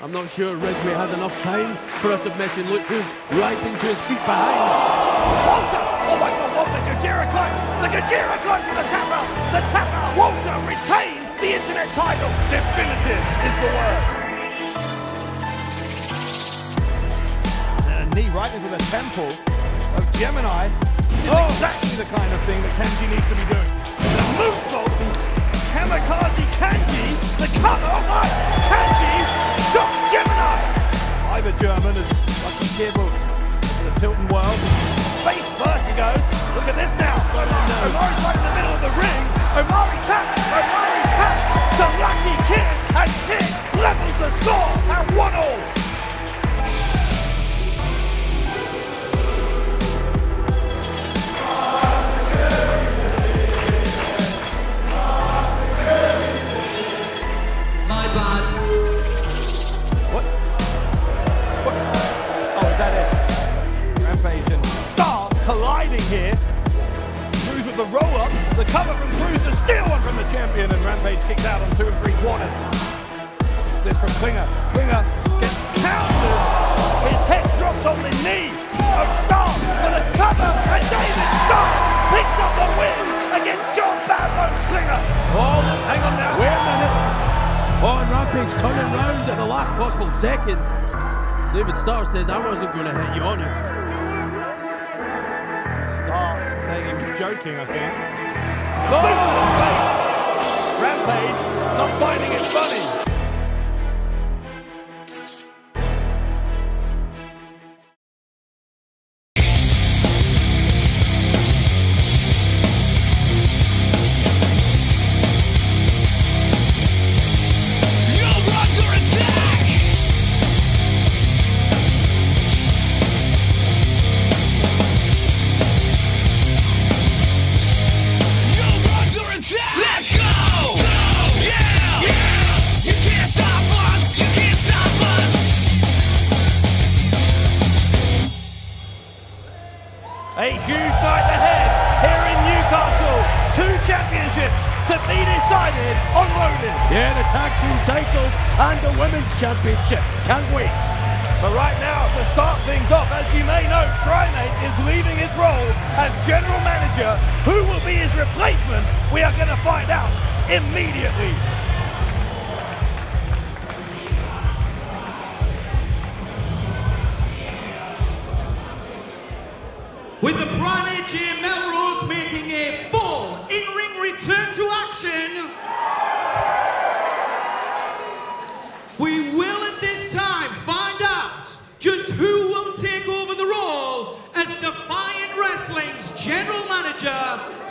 I'm not sure Ridgway has enough time for a submission. Look who's rising to his feet behind. Walter! Oh my God, Walter, the Gajira clutch! The Gajira clutch for the tapper! The tapper! Walter retains the internet title! Definitive is the word! And a knee right into the temple of Gemini. This is exactly the kind of thing that Kenji needs to be doing. The moonsault, Kamikaze Kanji, the cover, oh my! Kanji shot Gemini! Either German is like the cable for the Tilton world. Face first he goes. Look at this now. Omari's right in the middle of the ring. Omari taps. The lucky kid and Kid levels the score at 1-1. Colliding here. Cruz with the roll up. The cover from Cruz to steal one from the champion, and Rampage kicks out on 2 3/4. It's this from Klinger. Klinger gets countered. His head drops on the knee of Starr for the cover, and David Starr picks up the win against John Backbone Klinger. Oh, hang on now. Wait a minute. Oh, and Rampage turning round at the last possible second. David Starr says, I wasn't going to hit you, honest. Starr saying he was joking, I think. Boot to the face. Rampage not finding it funny. A huge night ahead here in Newcastle. 2 championships to be decided on Ronin. Yeah, the tag team titles and the women's championship. Can't wait. But right now, to start things off, as you may know, PRIMATE is leaving his role as general manager. Who will be his replacement? We are going to find out immediately. With the PRIMATE Gym Melrose making a full in-ring return to action, we will at this time find out just who will take over the role as Defiant Wrestling's general manager,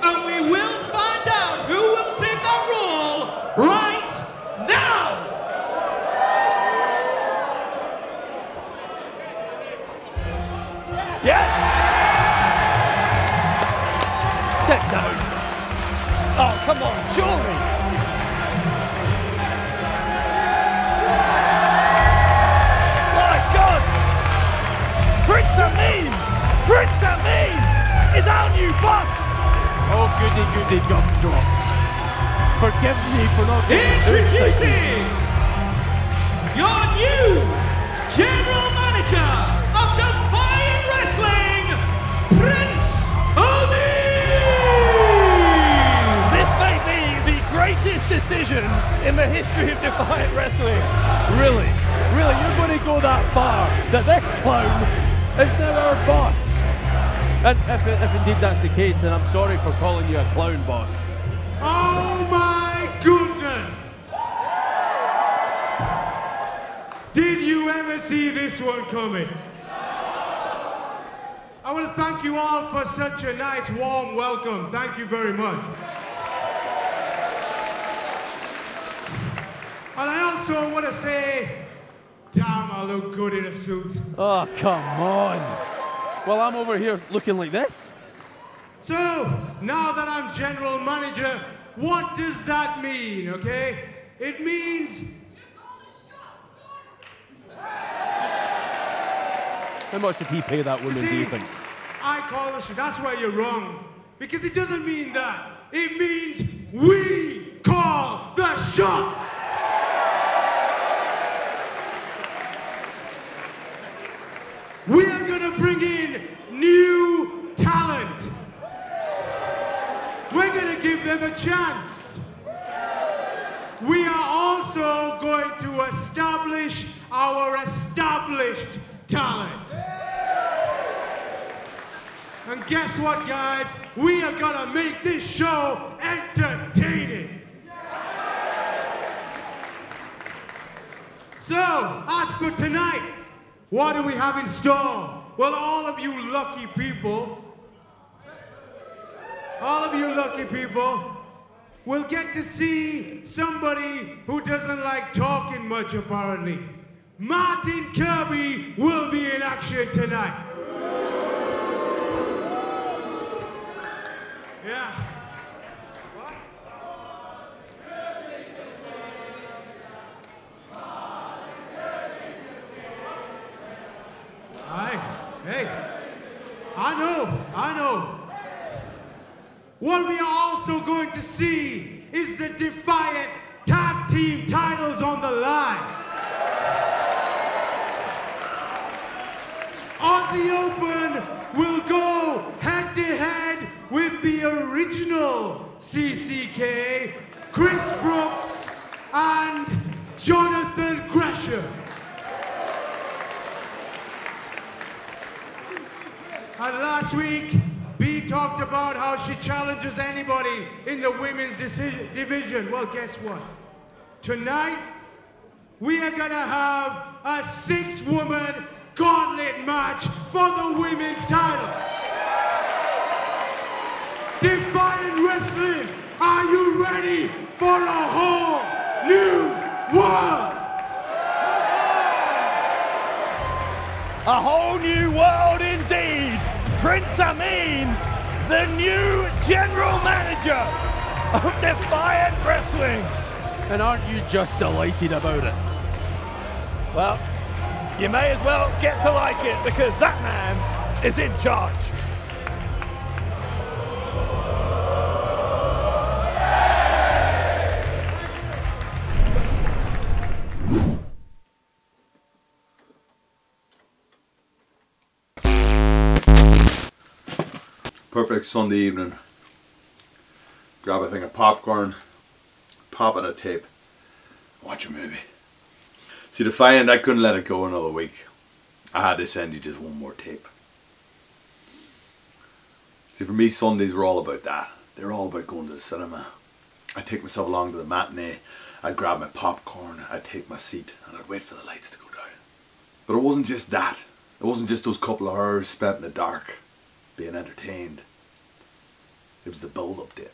and we will find out who will take that role right now! Yes! Sit down. Oh, come on, surely. My God! Prince Amin is our new boss. Oh, goody gumdrops. Forgive me for not getting introducing your new general manager of Defiant Wrestling, Prince Amin. Greatest decision in the history of Defiant Wrestling. Really? Really? You're going to go that far that this clown is now our boss? And if indeed that's the case, then I'm sorry for calling you a clown, boss. Oh my goodness! Did you ever see this one coming? I want to thank you all for such a nice, warm welcome. Thank you very much. And I also want to say, damn, I look good in a suit. Oh, come on. Well, I'm over here looking like this. So, now that I'm general manager, what does that mean, okay? It means... How much did he pay that woman, do you think? I call the shot. That's why you're wrong. Because it doesn't mean that. It means we call the shot. a chance. We are also going to establish our established talent. And guess what, guys? We are gonna make this show entertaining. So, as for tonight, what do we have in store? Well, all of you lucky people will get to see somebody who doesn't like talking much, apparently. Martin KIRBY will be in action tonight. Yeah. What? Hey, I know. What we are also going to see is the Defiant tag team titles on the line. Aussie Open will go head to head with the original CCK, Chris Brooks and Jonathan Gresham. And last week, B talked about how she challenges anybody in the women's division. Well, guess what? Tonight, we are gonna have a 6-woman gauntlet match for the women's title. Defiant Wrestling, are you ready for a whole new world? A whole new world indeed. Prince Amin, the new general manager of Defiant Wrestling. And aren't you just delighted about it? Well, you may as well get to like it because that man is in charge. Perfect Sunday evening. Grab a thing of popcorn, pop in a tape, watch a movie. See, Defiant, I couldn't let it go another week. I had to send you just one more tape. See, for me, Sundays were all about that. They're all about going to the cinema. I'd take myself along to the matinee, I'd grab my popcorn, I'd take my seat, and I'd wait for the lights to go down. But it wasn't just that. It wasn't just those couple of hours spent in the dark, being entertained. It was the build-up to it.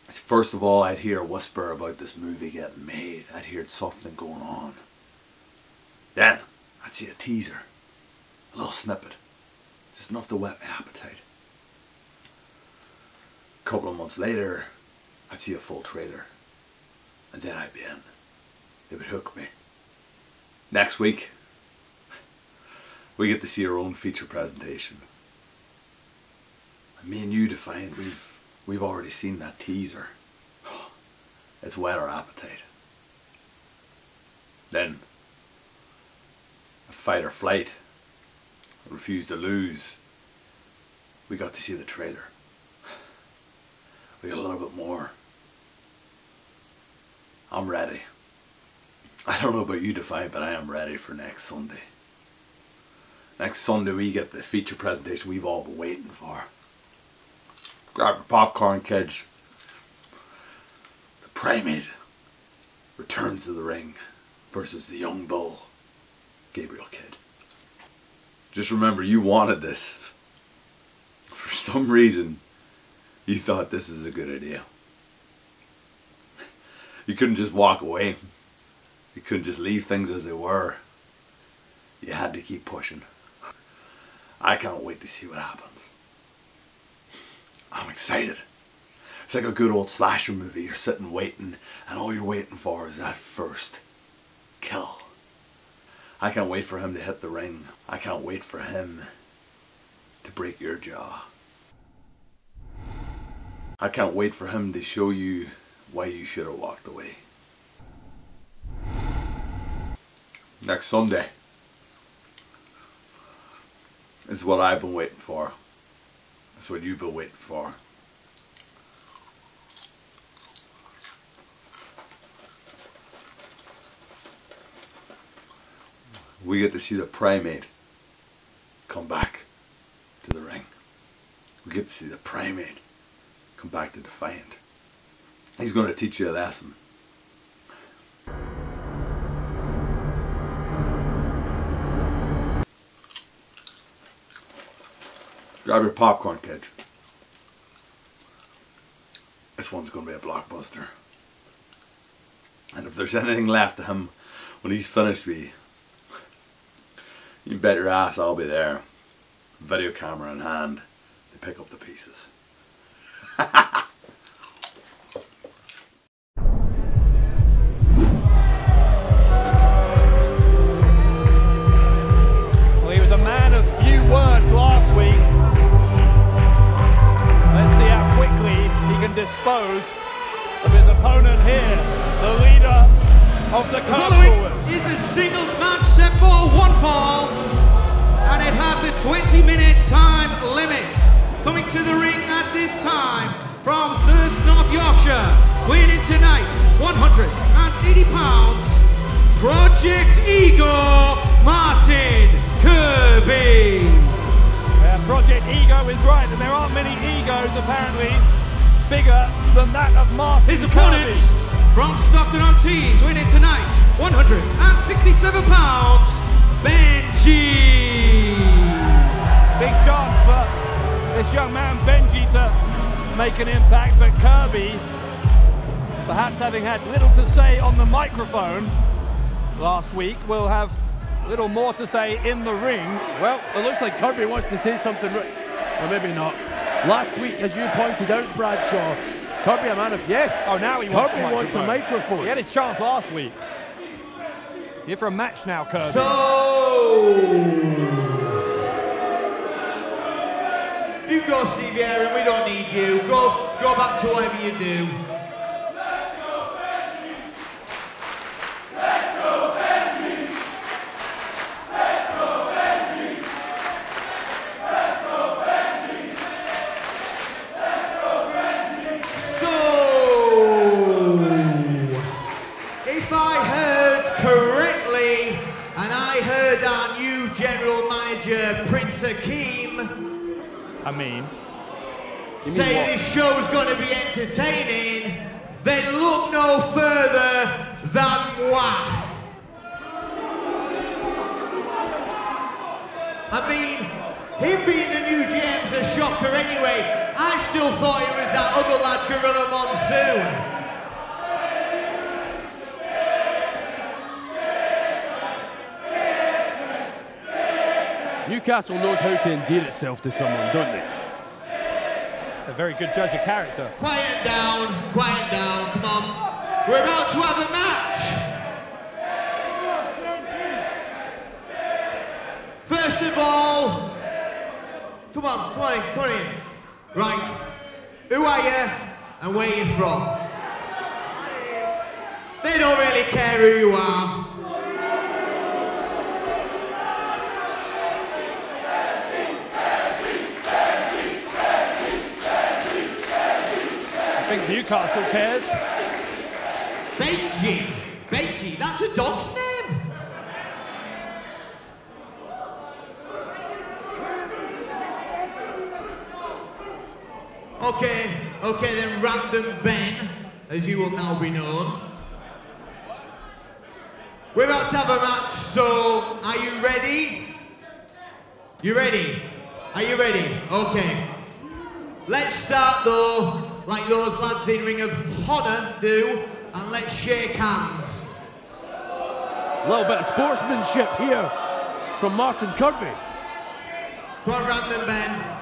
First of all, I'd hear a whisper about this movie getting made. I'd hear something going on. Then, I'd see a teaser. A little snippet. Just enough to whet my appetite. A couple of months later, I'd see a full trailer. And then I'd be in. It would hook me. Next week, we get to see our own feature presentation. Me and you, Defiant, we've already seen that teaser. It's whet our appetite. Then, a fight or flight, refuse to lose. We got to see the trailer. We got a little bit more. I'm ready. I don't know about you, Defiant, but I am ready for next Sunday. Next Sunday we get the feature presentation we've all been waiting for. Grab your popcorn, kids. The Primate returns to the ring versus the young bull, Gabriel Kid. Just remember, you wanted this. For some reason, you thought this was a good idea. You couldn't just walk away. You couldn't just leave things as they were. You had to keep pushing. I can't wait to see what happens. I'm excited. It's like a good old slasher movie. You're sitting waiting, and all you're waiting for is that first kill. I can't wait for him to hit the ring. I can't wait for him to break your jaw. I can't wait for him to show you why you should have walked away. Next Sunday is what I've been waiting for. That's what you've been waiting for. we get to see the Primate come back to the ring. We get to see the Primate come back to Defiant. He's going to teach you a lesson. Grab your popcorn, kids. This one's going to be a blockbuster. And if there's anything left of him when he's finished with you, you bet your ass I'll be there, video camera in hand, to pick up the pieces. Well, he was a man of few words last week. Let's see how quickly he can dispose of his opponent here, the leader of the Following is a singles match set for one fall, and it has a 20-minute time limit. Coming to the ring at this time from Thirsk, North Yorkshire, weighing in tonight 180 pounds, Project Ego, Martin KIRBY. Yeah, Project Ego is right, and there aren't many egos apparently bigger than that of Martin. His opponent from Stockton-on-Tees, winning tonight 167 pounds, Benji. Big chance for this young man Benji to make an impact, but KIRBY, perhaps having had little to say on the microphone last week, will have little more to say in the ring. Well, it looks like KIRBY wants to say something, or maybe not. Last week, as you pointed out, Bradshaw, KIRBY a man of yes. Oh, now he wants KIRBY wants a microphone. He had his chance last week. Here for a match now, KIRBY. So you go, Stevie Aaron. We don't need you. Go back to whatever you do. Say this show's going to be entertaining, then look no further than moi. I mean, him being the new GM's a shocker anyway. I still thought it was that other lad, Gorilla Monsoon. Newcastle knows how to endear itself to someone, don't they? A very good judge of character. Quiet down, come on. We're about to have a match. First of all, come on in. Right, who are you and where you from? They don't really care who you are. Newcastle cares. Benji, that's a dog's name. Okay then, Random Ben, as you will now be known. We're about to have a match, so are you ready? You ready? Are you ready? Okay. Let's start though, like those lads in Ring of Honor do, and let's shake hands. A little bit of sportsmanship here from Martin KIRBY. Come on, Random Ben.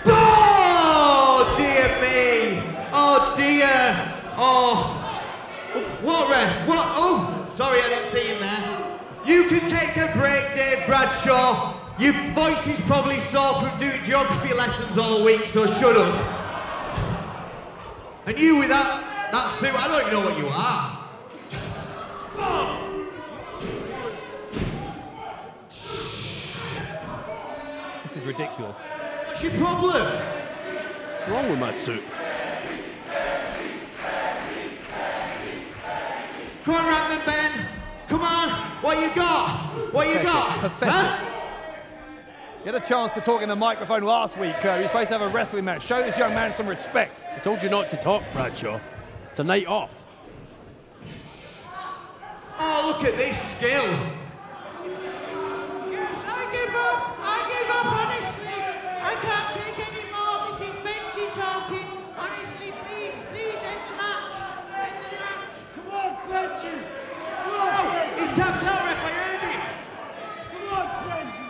Oh, dear me. Oh, dear. Oh. What, ref? What? Oh, sorry, I didn't see him there. You can take a break, Dave Bradshaw. Your voice is probably sore from doing geography lessons all week, so shut up. And you with that suit, I don't even know what you are. This is ridiculous. What's your problem? What's wrong with my suit? Come on, Random Ben. Come on. What you got? What you got? Pathetic. Huh? You had a chance to talk in the microphone last week, Kirby. You're supposed to have a wrestling match. Show this young man some respect. I told you not to talk, Bradshaw. It's a night off. Oh, look at this skill. Yes, I give up. I give up, honestly. I can't take any more. This is Benji talking. Honestly, please, please end the match. End the match. Come on, Benji. He's tapped out, ref. I heard him. Come on, Benji.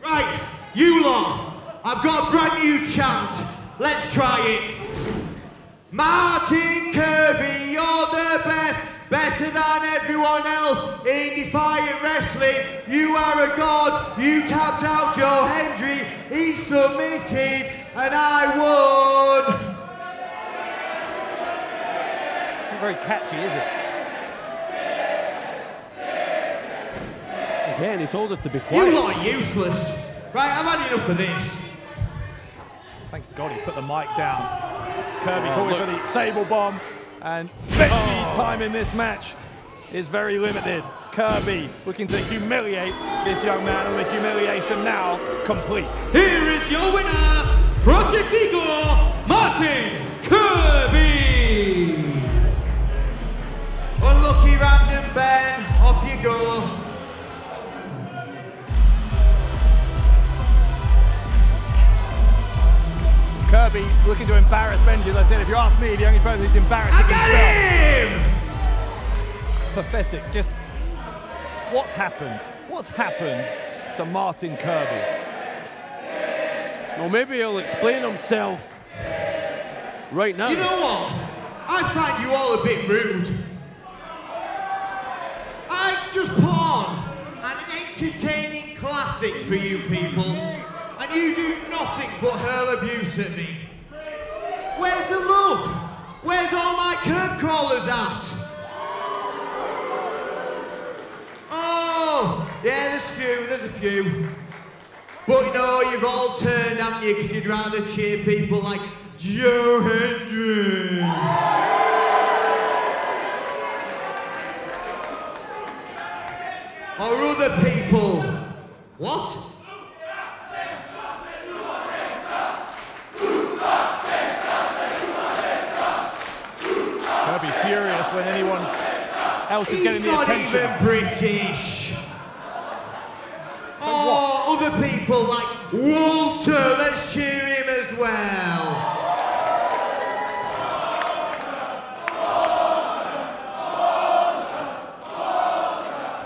Right, you lot. I've got a brand new chant. Let's try it. Martin Kirby, you're the best. Better than everyone else in Defiant Wrestling. You are a god. You tapped out Joe Hendry. He submitted, and I won. Not very catchy, is it? Again, he told us to be quiet. You lot are useless. Right, I've had enough of this. Thank God he's put the mic down. Kirby calling for the Sable Bomb, and Benji's time in this match is very limited. Kirby looking to humiliate this young man, and the humiliation now complete. Here is your winner, Project Eagle, Martin Kirby. Unlucky random Ben, off you go. Kirby looking to embarrass Benji. As I said, if you ask me, the only person who's embarrassed I is got himself. him! Pathetic. Just what's happened? What's happened to Martin Kirby? Well, maybe he'll explain himself right now. You know what? I find you all a bit rude. I just put on an entertaining classic for you people, and you do nothing but hurl abuse at me. Where's the love? Where's all my curb crawlers at? Oh, yeah, there's a few. But no, you've all turned, haven't you, because you'd rather cheer people like Joe Hendry. Or other people. What? Kirby's furious when anyone else is getting the attention. He's not even British. Oh, other people like Walter, let's cheer him as well.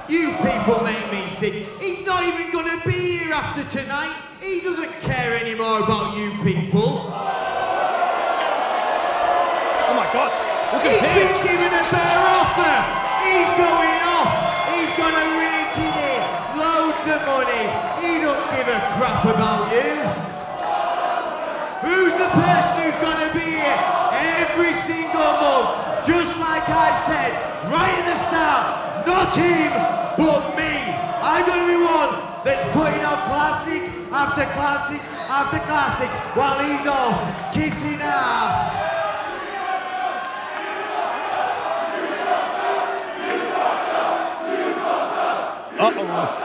You people make me sick. He's not even going to be here after tonight. He doesn't care anymore about you people. Oh my God, look at He's him. been given a better offer. He's going off. He's going to rake it in. Loads of money. He don't give a crap about you. Who's the person who's going to be here every single month? Just like I said right at the start. Not him, but me. I'm going to be one that's putting on classic after classic after classic while he's off kissing ass. Uh-oh.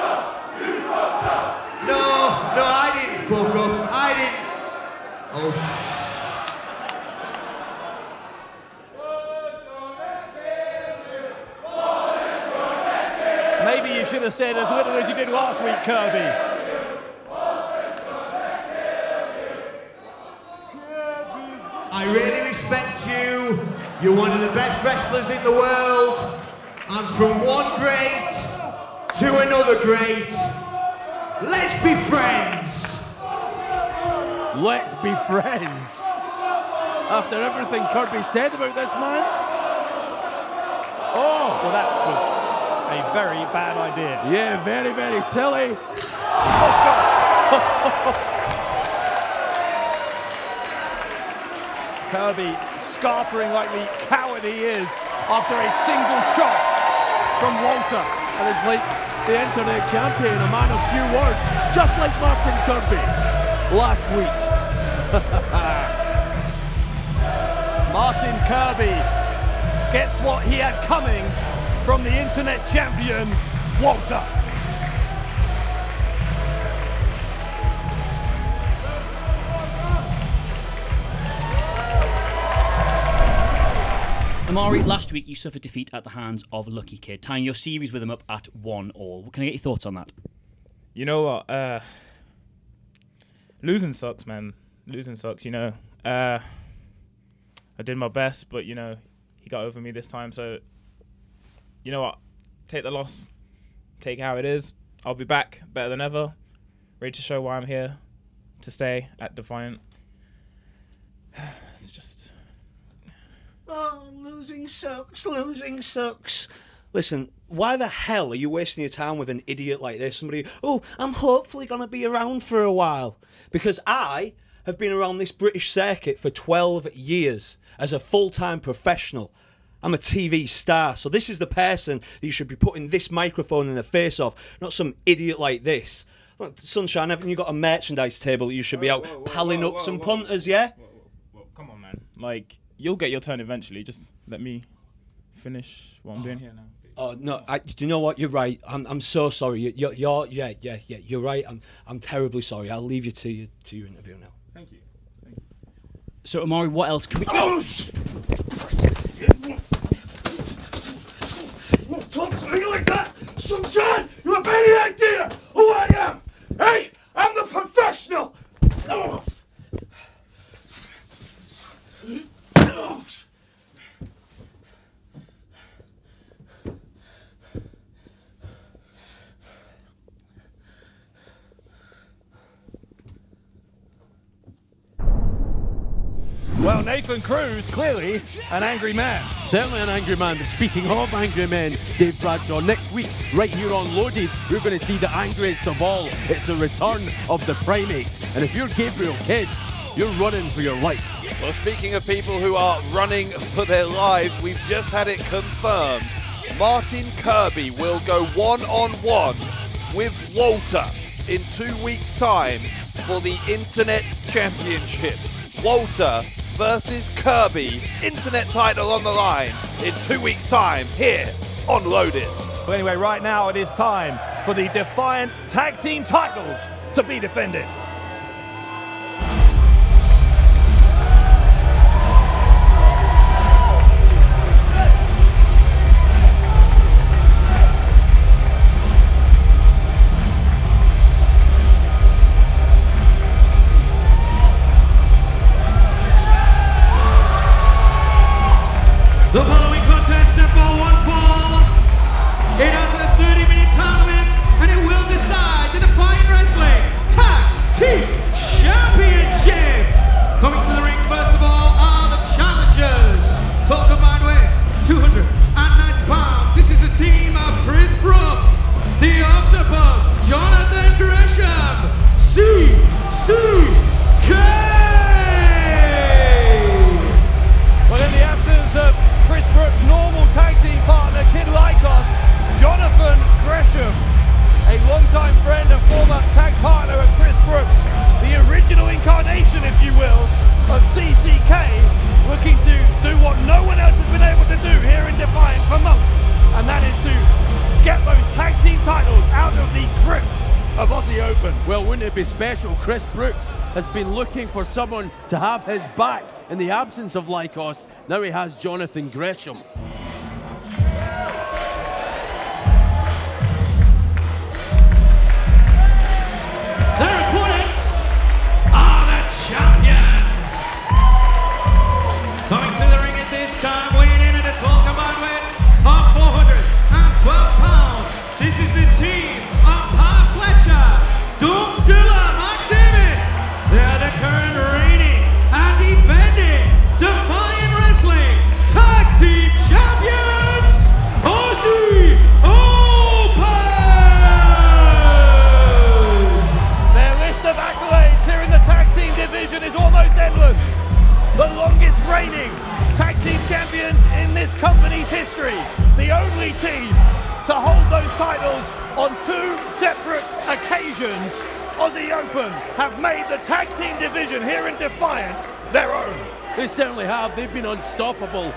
No, I didn't fuck up. I didn't. Oh, Maybe you should have said as little as you did last week, Kirby. I really respect you. You're one of the best wrestlers in the world. And from one great to another great. Let's be friends. Let's be friends. After everything Kirby said about this man. Oh, well, that was a very bad idea. Yeah, very, very silly. Oh, God. Kirby scarpering like the coward he is after a single shot from Walter. And it's like the internet champion, a man of few words, just like Martin Kirby last week. Martin Kirby gets what he had coming from the internet champion Walter. Amari, last week you suffered defeat at the hands of Lucky Kid, tying your series with him up at 1-all. Can I get your thoughts on that? You know what? Losing sucks, man. Losing sucks, you know. I did my best, but, you know, he got over me this time. So, you know what? Take the loss. Take it how it is. I'll be back better than ever. Ready to show why I'm here to stay at Defiant. It's just... Oh, losing sucks, losing sucks. Listen, why the hell are you wasting your time with an idiot like this? Somebody, oh, I'm hopefully going to be around for a while. Because I have been around this British circuit for 12 years as a full-time professional. I'm a TV star, so this is the person that you should be putting this microphone in the face of, not some idiot like this. Look, Sunshine, haven't you got a merchandise table that you should be out palling up some punters, yeah? Whoa, come on, man. Like... You'll get your turn eventually. Just let me finish what I'm doing here now. Oh no! You know what? You're right. I'm so sorry. You're right. I'm terribly sorry. I'll leave you to your interview now. Thank you. So Amari, what else can we? Don't talk to me like that, Sunshine. You have any idea who I am? Hey, I'm the professional. Well, Nathan Cruz, clearly an angry man. Certainly an angry man, but speaking of angry men, Dave Bradshaw, next week, right here on Loaded, we're going to see the angriest of all. It's the return of the PRIMATE. And if you're Gabriel Kidd, you're running for your life. Well, speaking of people who are running for their lives, we've just had it confirmed. Martin KIRBY will go one-on-one with Walter in 2 weeks' time for the Internet Championship. Walter versus KIRBY, Internet title on the line in 2 weeks' time here on Loaded. Well, anyway, right now it is time for the Defiant Tag Team titles to be defended. The following contest set for one fall. It has a 30-minute tournament, and it will decide the Defiant Wrestling Tag Team Championship. Coming to the ring first of all are the challengers. Total combined weight 290 pounds. This is the team of Chris Brooks, the Octopus, Jonathan Gresham, CCK. Well, in the absence of Chris Brooks' normal tag team partner, Kid Lycos, Jonathan Gresham, a longtime friend and former tag partner of Chris Brooks, the original incarnation, if you will, of CCK, looking to do what no one else has been able to do here in Defiant for months, and that is to get those tag team titles out of the grip of Aussie Open. Well, wouldn't it be special? Chris Brooks has been looking for someone to have his back in the absence of Lycos. Now he has Jonathan Gresham. Their opponents are the champions. Coming to the ring at this time, weighing in at a total combined weight of 412 pounds. This is the team of Pat Fletcher, Doug Silla, Mike Davis. They are the current reigning and defending Defiant Wrestling Tag Team Champions, Aussie Open. Their list of accolades here in the tag team division is almost endless. The longest reigning tag team champions in this company's history. The only team to hold those titles on 2 separate occasions. Aussie Open have made the tag team division here in Defiant their own. They certainly have. They've been unstoppable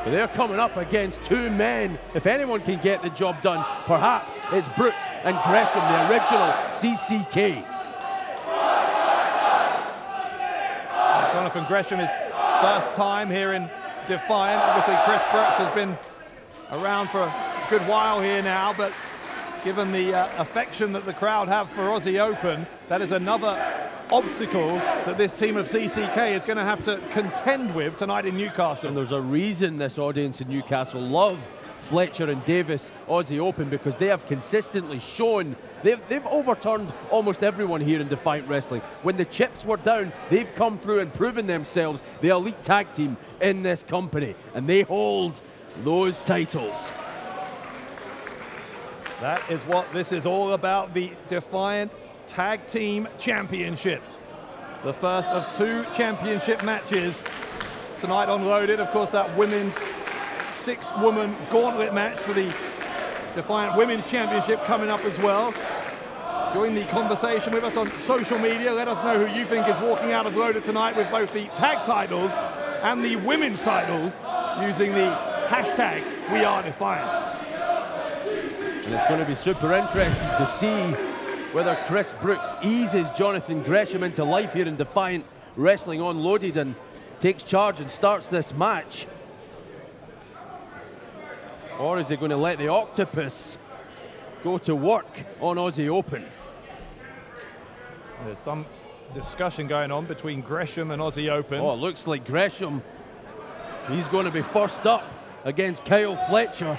But they're coming up against two men. If anyone can get the job done, perhaps it's Brooks and Gresham, the original CCK. Jonathan Gresham is first time here in Defiant. Obviously, Chris Brooks has been around for a good while here now, but given the affection that the crowd have for Aussie Open, that is another obstacle that this team of CCK is going to have to contend with tonight in Newcastle. And there's a reason this audience in Newcastle love Fletcher and Davis Aussie Open, because they have consistently shown they've overturned almost everyone here in Defiant Wrestling. When the chips were down, they've come through and proven themselves the elite tag team in this company, and they hold those titles. That is what this is all about, the Defiant Tag Team Championships. The first of two championship matches tonight on Loaded. Of course, that women's 6-woman gauntlet match for the Defiant Women's Championship coming up as well. Join the conversation with us on social media. Let us know who you think is walking out of Loaded tonight with both the tag titles and the women's titles using the hashtag #WeAreDefiant. And it's going to be super interesting to see whether Chris Brooks eases Jonathan Gresham into life here in Defiant Wrestling on Loaded and takes charge and starts this match. Or is he going to let the octopus go to work on Aussie Open? There's some discussion going on between Gresham and Aussie Open. Oh, it looks like Gresham, he's going to be first up against Kyle Fletcher.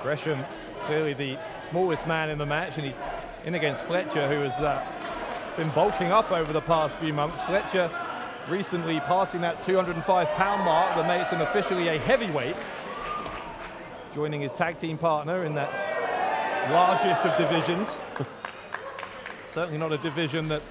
Gresham, clearly the smallest man in the match, and he's in against Fletcher, who has been bulking up over the past few months. Fletcher recently passing that 205-pound mark that makes him officially a heavyweight, joining his tag team partner in that largest of divisions. Certainly not a division that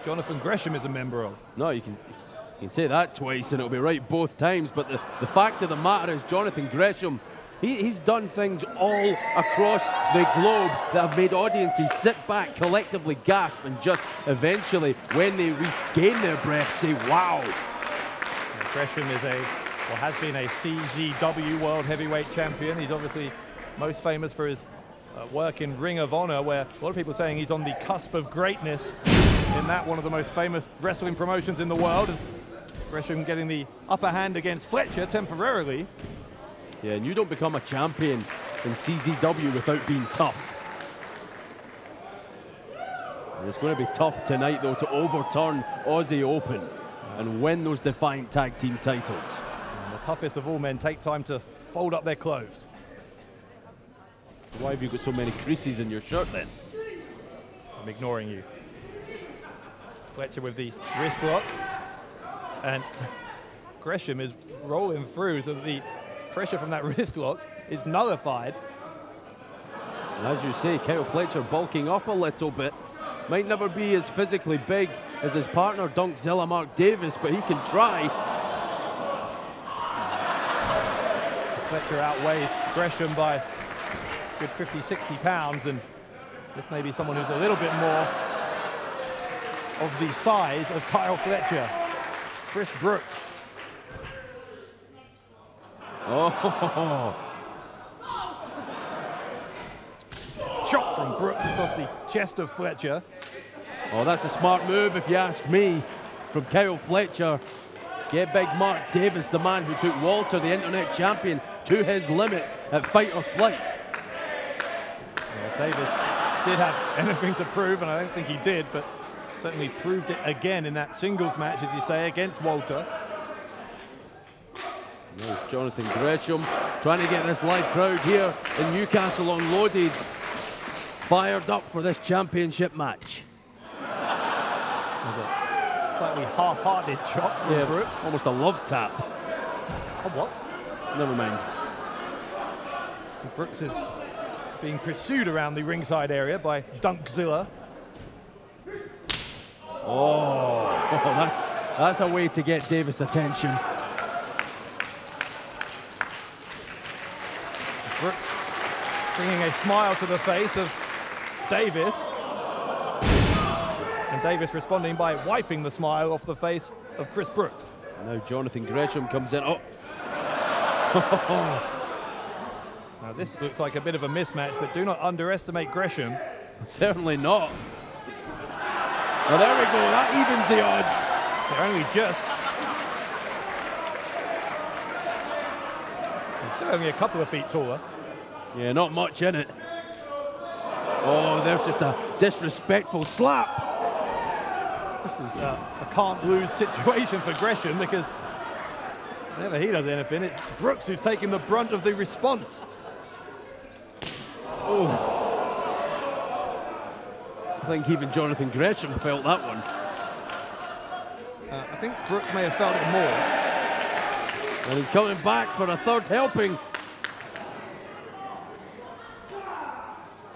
Jonathan Gresham is a member of. No, you can say that twice and it'll be right both times, but the fact of the matter is Jonathan Gresham, he's done things all across the globe that have made audiences sit back, collectively gasp, and just eventually, when they regain their breath, say, wow. And Gresham is has been a CZW World Heavyweight Champion. He's obviously most famous for his work in Ring of Honor, where a lot of people are saying he's on the cusp of greatness in that one of the most famous wrestling promotions in the world, as Gresham getting the upper hand against Fletcher temporarily. Yeah, and you don't become a champion in CZW without being tough. And it's going to be tough tonight, though, to overturn Aussie Open and win those Defiant Tag Team titles. And the toughest of all men take time to fold up their clothes. Why have you got so many creases in your shirt, then? I'm ignoring you. Fletcher with the wrist lock. And Gresham is rolling through so that the pressure from that wrist lock is nullified. And as you say, Kyle Fletcher bulking up a little bit. Might never be as physically big as his partner, Dunkzilla Mark Davis, but he can try. Fletcher outweighs Gresham by a good 50, 60 pounds, and this may be someone who's a little bit more of the size of Kyle Fletcher. Chris Brooks. Oh. Chop from Brooks across the chest of Fletcher. Oh, that's a smart move, if you ask me, from Kyle Fletcher. Get big Mark Davis, the man who took Walter, the internet champion, to his limits at Fight or Flight. Well, Davis did have anything to prove, and I don't think he did, but certainly proved it again in that singles match, as you say, against Walter. There's Jonathan Gresham trying to get this live crowd here in Newcastle on Loaded fired up for this championship match. Slightly half-hearted chop from Brooks. Almost a love tap. A what? Never mind. Brooks is being pursued around the ringside area by Dunkzilla. Oh, that's a way to get Davis' attention. Brooks bringing a smile to the face of Davis. And Davis responding by wiping the smile off the face of Chris Brooks. Now Jonathan Gresham comes in. Oh. Now this looks like a bit of a mismatch, but do not underestimate Gresham. Certainly not. Well, there we go. That evens the odds. They're only just. He's still only a couple of feet taller. Yeah, not much in it. Oh, there's just a disrespectful slap. This is a can't-lose situation for Gresham, because whenever he does anything, it's Brooks who's taking the brunt of the response. Oh. I think even Jonathan Gresham felt that one. I think Brooks may have felt it more. And he's coming back for a third helping.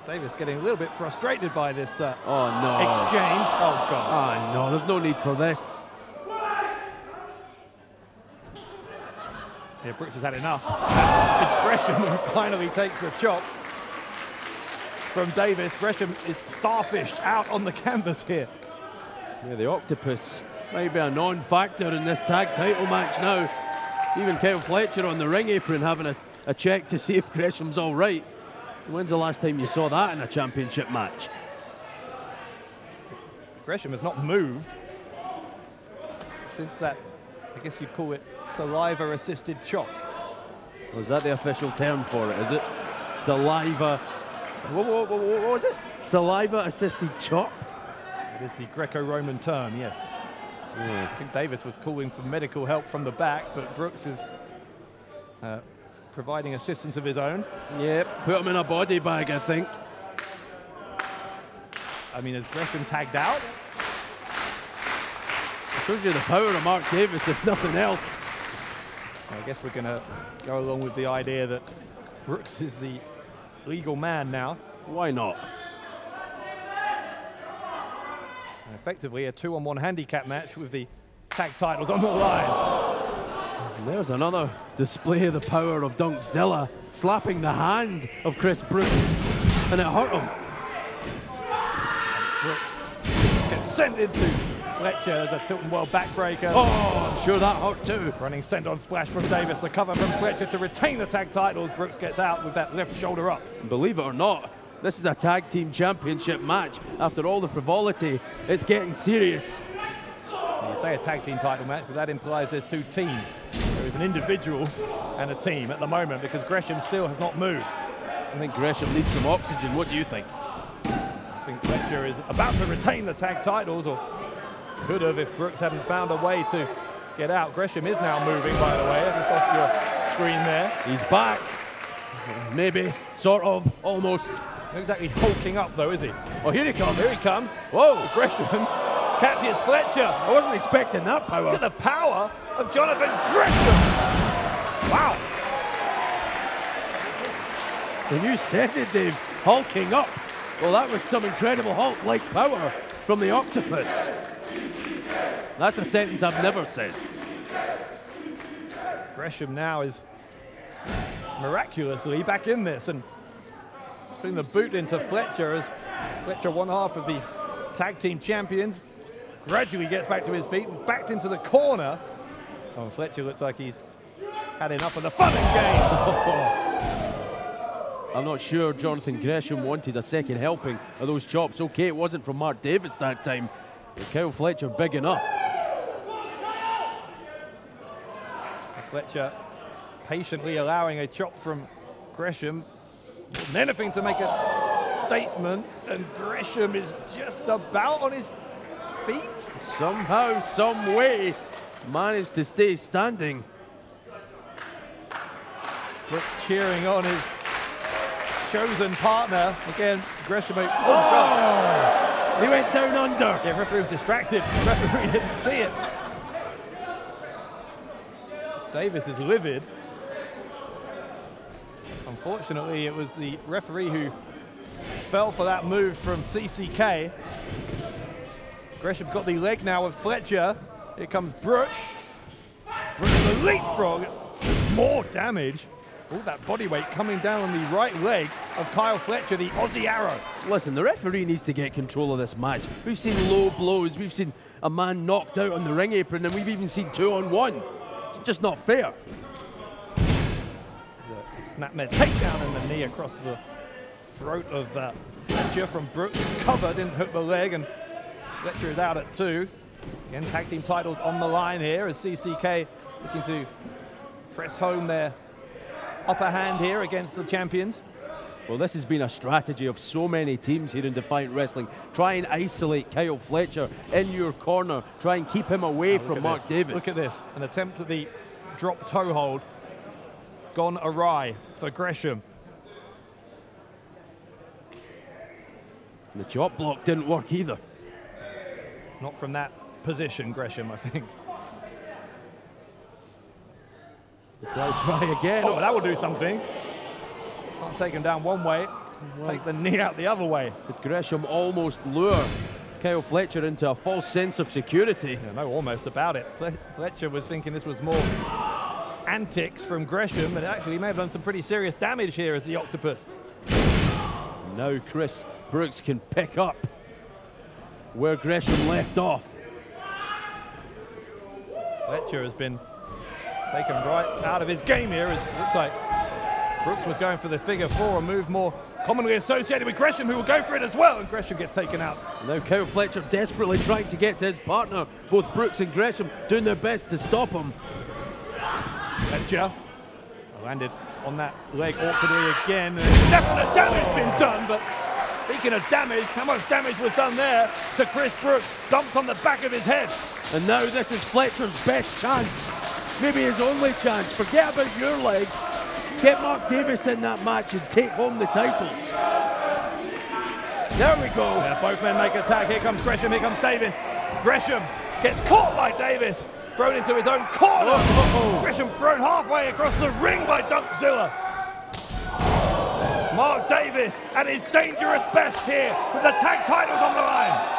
Davis getting a little bit frustrated by this oh, no. exchange. Oh, God. Ah, no, there's no need for this. Yeah, Brooks has had enough. It's Gresham who finally takes the chop from Davis. Gresham is starfished out on the canvas here. Yeah, the octopus might be a non-factor in this tag title match now. Even Kyle Fletcher on the ring apron having a check to see if Gresham's all right. When's the last time you saw that in a championship match? Gresham has not moved since that, I guess you'd call it, saliva-assisted chop. Was that the official term for it, is it? Saliva... What was it? Saliva-assisted chop? It is the Greco-Roman term, yes. Yeah. I think Davis was calling for medical help from the back, but Brooks is providing assistance of his own. Yep, put him in a body bag, I think. I mean, is Gresham tagged out? I told you the power of Mark Davis, if nothing else. I guess we're going to go along with the idea that Brooks is the legal man now. Why not? And effectively a 2-on-1 handicap match with the tag titles on the line. And there's another display of the power of Dunkzilla, slapping the hand of Chris Brooks, and it hurt him. Brooks gets sent into Fletcher as a Tilton World backbreaker. Oh, I'm sure that hurt too. Running send-on splash from Davis. The cover from Fletcher to retain the tag titles. Brooks gets out with that left shoulder up. Believe it or not, this is a tag team championship match. After all the frivolity, it's getting serious. You say a tag team title match, but that implies there's two teams. There is an individual and a team at the moment, because Gresham still has not moved. I think Gresham needs some oxygen. What do you think? I think Fletcher is about to retain the tag titles, or could have if Brooks hadn't found a way to get out. Gresham is now moving, by the way, just off your screen there. He's back. Maybe, sort of, almost. Not exactly hulking up, though, is he? Oh, here he comes. Here he comes. Whoa. Gresham catches Fletcher. I wasn't expecting that power. Look at the power of Jonathan Gresham. Wow. And you said it, Dave, hulking up. Well, that was some incredible Hulk-like power from the octopus. That's a sentence I've never said. Gresham now is miraculously back in this and putting the boot into Fletcher as Fletcher, one half of the tag team champions, gradually gets back to his feet and backed into the corner. Oh, and Fletcher looks like he's had enough of the fun and games. I'm not sure Jonathan Gresham wanted a second helping of those chops. Okay, it wasn't from Mark Davis that time, but Kyle Fletcher big enough. Fletcher patiently allowing a chop from Gresham. Wasn't anything to make a statement, and Gresham is just about on his feet. Somehow, some way, managed to stay standing. Brooks cheering on his chosen partner. Again, Gresham. Oh, God. He went down under. Yeah, referee was distracted. The referee didn't see it. Davis is livid. Unfortunately, it was the referee who fell for that move from CCK. Gresham's got the leg now of Fletcher. Here comes Brooks. Brooks with a leapfrog. More damage. All that body weight coming down on the right leg of Kyle Fletcher, the Aussie Arrow. Listen, the referee needs to get control of this match. We've seen low blows, we've seen a man knocked out on the ring apron, and we've even seen 2-on-1. It's just not fair. Snapmare takedown and the knee across the throat of Fletcher from Brooks. Cover, didn't hook the leg, and Fletcher is out at 2. Again, tag team titles on the line here as CCK looking to press home their upper hand here against the champions. Well, this has been a strategy of so many teams here in Defiant Wrestling. Try and isolate Kyle Fletcher in your corner. Try and keep him away from Mark Davis. Look at this. An attempt at the drop toe hold. Gone awry for Gresham. And the chop block didn't work either. Not from that position, Gresham, I think. Try again. Oh, that will do something. Can't take him down one way. Take the knee out the other way. Did Gresham almost lure Kyle Fletcher into a false sense of security? Yeah, no, almost about it. Fletcher was thinking this was more antics from Gresham, but actually he may have done some pretty serious damage here as the Octopus. Now Chris Brooks can pick up where Gresham left off. Fletcher has been taken right out of his game here. It looks like Brooks was going for the figure 4, a move more commonly associated with Gresham, who will go for it as well, and Gresham gets taken out. Now Kyle Fletcher desperately trying to get to his partner. Both Brooks and Gresham doing their best to stop him. Fletcher landed on that leg awkwardly again. Definite damage been done, but speaking of damage, how much damage was done there to Chris Brooks? Dumped on the back of his head. And now this is Fletcher's best chance. Maybe his only chance. Forget about your leg. Get Mark Davis in that match and take home the titles. There we go. Yeah, both men make a tag. Here comes Gresham, here comes Davis. Gresham gets caught by Davis. Thrown into his own corner. Gresham thrown halfway across the ring by Dunkzilla. Mark Davis at his dangerous best here with the tag titles on the line.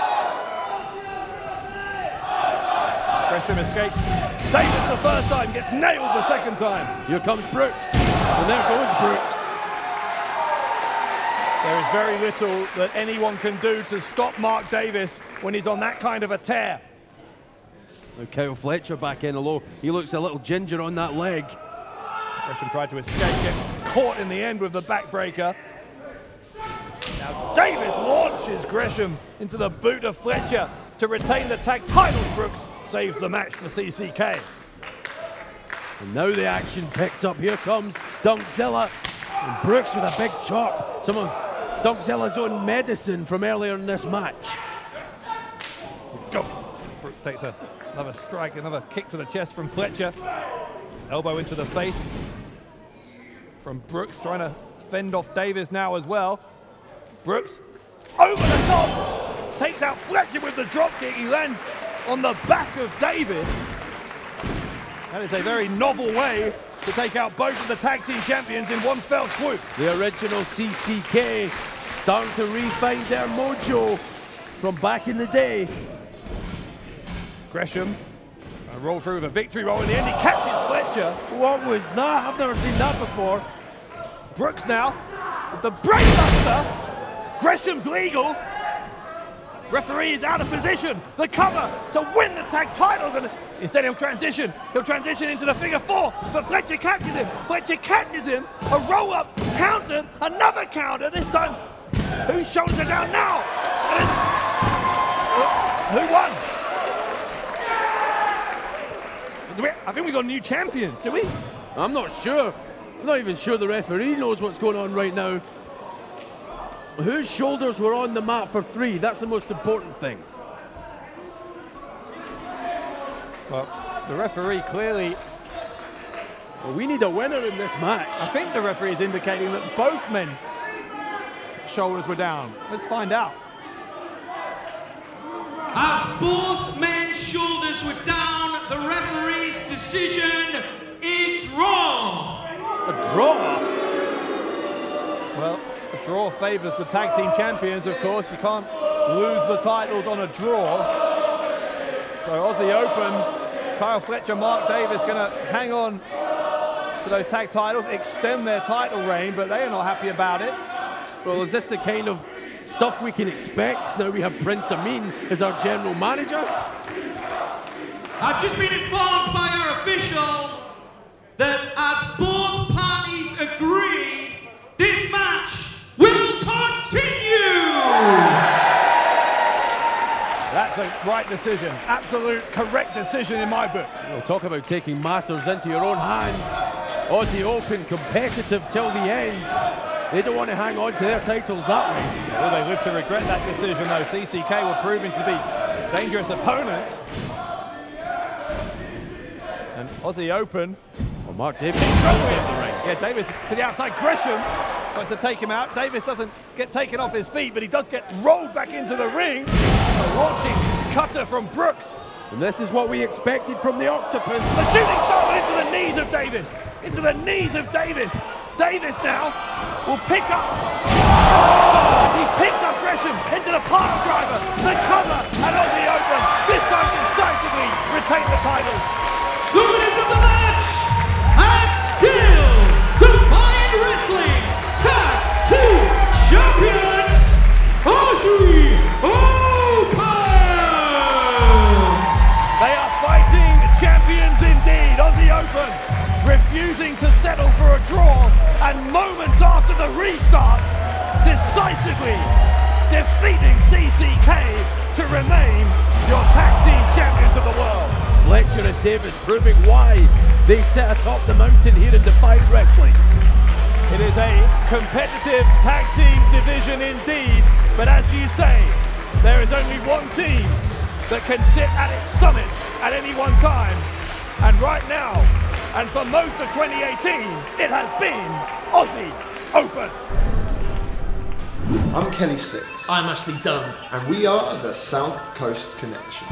Gresham escapes. Davis the first time, gets nailed the second time. Here comes Brooks, and there goes Brooks. There is very little that anyone can do to stop Mark Davis when he's on that kind of a tear. Now Kyle Fletcher back in low. He looks a little ginger on that leg. Gresham tried to escape, gets caught in the end with the backbreaker. Now Davis launches Gresham into the boot of Fletcher to retain the tag title. Brooks saves the match for CCK. And now the action picks up. Here comes Dunkzilla. And Brooks with a big chop. Some of Dunkzilla's own medicine from earlier in this match. Go. Brooks takes another strike, another kick to the chest from Fletcher. Elbow into the face from Brooks, trying to fend off Davis now as well. Brooks over the top, takes out Fletcher with the drop kick. He lands on the back of Davis. That is a very novel way to take out both of the tag team champions in one fell swoop. The original CCK starting to re-find their mojo from back in the day. Gresham roll through with a victory roll in the end. He catches Fletcher. What was that? I've never seen that before. Brooks now with the brainbuster. Gresham's legal. Referee is out of position. The cover to win the tag titles, and instead he'll transition. He'll transition into the figure 4, but Fletcher catches him. Fletcher catches him. A roll up, counter, another counter. This time, whose shoulders are down now? Who won? I think we got a new champion, do we? I'm not sure. I'm not even sure the referee knows what's going on right now. Whose shoulders were on the mat for 3? That's the most important thing. Well, the referee clearly... Well, we need a winner in this match. I think the referee is indicating that both men's shoulders were down. Let's find out. As both men's shoulders were down, the referee's decision, a draw. A draw? Well, a draw favours the tag team champions, of course. You can't lose the titles on a draw. So Aussie Open, Kyle Fletcher, Mark Davis going to hang on to those tag titles, extend their title reign, but they are not happy about it. Well, is this the kind of stuff we can expect. Now we have Prince Amin as our general manager. I've just been informed by our official that as both parties agree, this match will continue! That's a right decision. Absolute correct decision in my book. We'll talk about taking matters into your own hands. Aussie Open, competitive till the end. They don't want to hang on to their titles that way. Well, they live to regret that decision, though. CCK were proving to be dangerous opponents. And Aussie Open. Well, Mark Davis Yeah, Davis to the outside. Gresham tries to take him out. Davis doesn't get taken off his feet, but he does get rolled back into the ring. A launching cutter from Brooks. And this is what we expected from the Octopus. The shooting star went into the knees of Davis. Into the knees of Davis. Davis now will pick up. Oh, he picks up Gresham into the pile driver. The cover and Aussie Open. This time decisively retain the titles. The winners of the match, and still Defiant Wrestling's Tag Team Champions, Aussie Open! They are fighting champions indeed, Aussie Open, refusing to settle for a draw, and moments after the restart, decisively defeating CCK to remain your tag team champions of the world. Fletcher and Davis proving why they sit atop the mountain here in Defiant Wrestling. It is a competitive tag team division indeed, but as you say, there is only one team that can sit at its summit at any one time, and right now, and for most of 2018, it has been Aussie Open. I'm Kelly Six. I'm Ashley Dunn. And we are the South Coast Connection.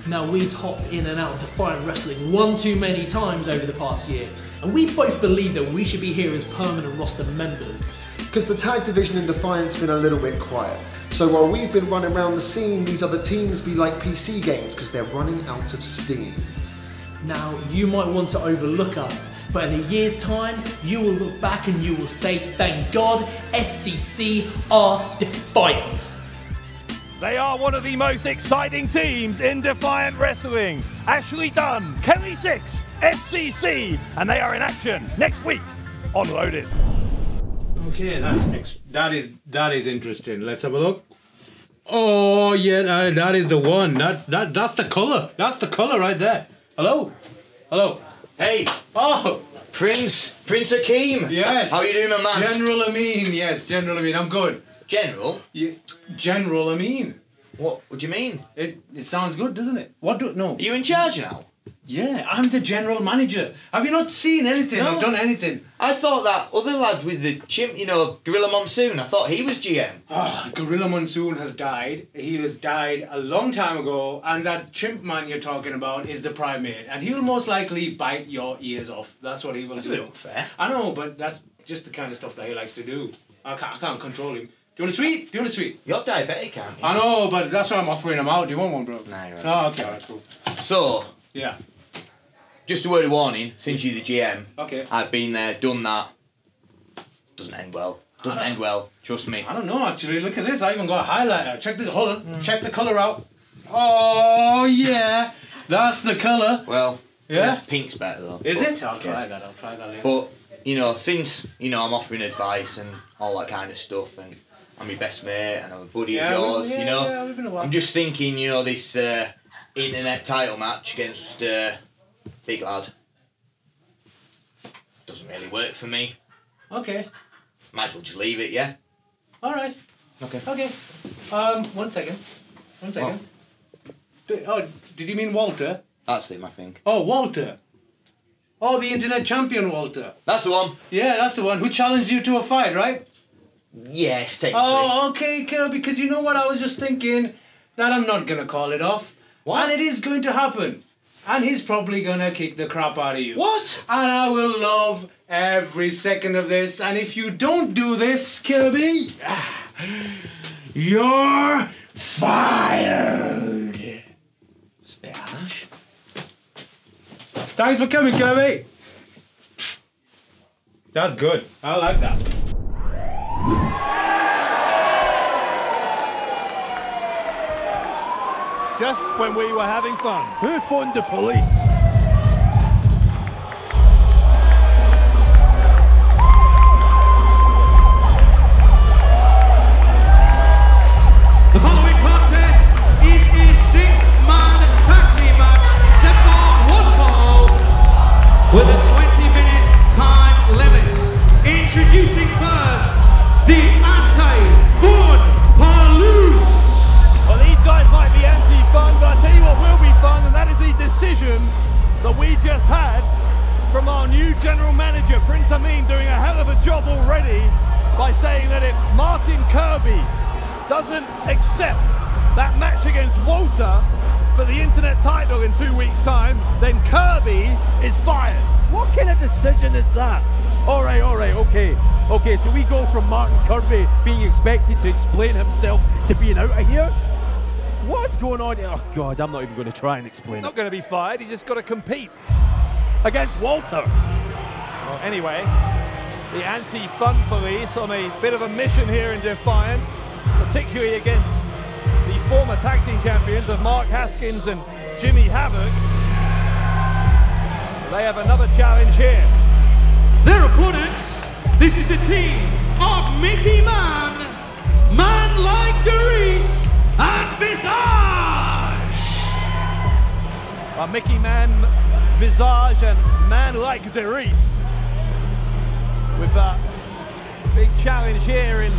Now, we'd hopped in and out of Defiant Wrestling one too many times over the past year, and we both believe that we should be here as permanent roster members. Because the tag division in Defiant's been a little bit quiet. So while we've been running around the scene, these other teams be like PC games because they're running out of steam. Now, you might want to overlook us, but in a year's time, you will look back and you will say, thank God, SCC are Defiant. They are one of the most exciting teams in Defiant Wrestling. Ashley Dunn, Kelly Six, SCC, and they are in action next week on Loaded. Okay, that is interesting. Let's have a look. Oh yeah, that is the one. That's the color. That's the color right there. Hello, hello. Hey. Oh, Prince Akeem. Yes. How are you doing, my man? General Amin. Yes, General Amin. I'm good. General? Yeah, General Amin. What do you mean? It sounds good, doesn't it? No. Are you in charge now? Yeah, I'm the general manager. Have you not seen anything or done anything? I thought that other lad with the chimp, you know, Gorilla Monsoon, I thought he was GM. Gorilla Monsoon has died. He has died a long time ago, and that chimp man you're talking about is the Primate, and he will most likely bite your ears off. That's what he will do. That's a bit unfair. I know, but that's just the kind of stuff that he likes to do. I can't control him. Do you want a sweet? You're diabetic, aren't you? I know, but that's why I'm offering them out. Do you want one, bro? Nah, you're right. Oh, okay, alright, cool. So, yeah. Just a word of warning, since you're the GM, okay. I've been there, done that. Doesn't end well. Doesn't end well, trust me. I don't know, actually. Look at this. I even got a highlighter. Check this. Hold on. Check the colour out. Oh, yeah. That's the colour. Well, yeah. Pink's better, though. Is it? I'll try that. I'll try that later. But, you know, since, you know, I'm offering advice and all that kind of stuff, and I'm your best mate, and I'm a buddy of yours, you know. Yeah, we've been a while. I'm just thinking, you know, this internet title match against Big Lad doesn't really work for me. Okay. Might as well just leave it, yeah? Alright. Okay. Okay. 1 second. 1 second. Did you mean Walter? That's him, I think. Oh, Walter. Oh, the internet champion, Walter. That's the one. Yeah, that's the one. Who challenged you to a fight, right? Yes, technically. Oh, okay, Kirby, because you know what? I was just thinking that I'm not going to call it off. What? And it is going to happen. And he's probably going to kick the crap out of you. What? And I will love every second of this. And if you don't do this, Kirby, you're fired. It's a bit harsh. Thanks for coming, Kirby. That's good. I like that. Just when we were having fun. Who phoned the police? The following contest is a 6-man tag team match, 7-on-1 fall, with a 20-minute time limit. Introducing first, the Anti-Fun Police. Well, these guys might be anti-fun, but I'll tell you what will be fun, and that is the decision that we just had from our new general manager, Prince Amin, doing a hell of a job already by saying that if Martin KIRBY doesn't accept that match against Walter for the internet title in 2 weeks' time, then KIRBY is fired. What kind of decision is that? All right, okay. Okay, so we go from Martin KIRBY being expected to explain himself to being out of here? What's going on? Oh, God, I'm not even going to try and explain Not going to be fired, he's just got to compete. Against Walter. Well, anyway, the anti-fun police on a bit of a mission here in Defiant, particularly against the former tag team champions of Mark Haskins and Jimmy Havoc. They have another challenge here. Their opponents, this is the team of Mickey Man, Man Like Derice, and Visage. Mickey Man, Visage, and Man Like Derice. With a big challenge here in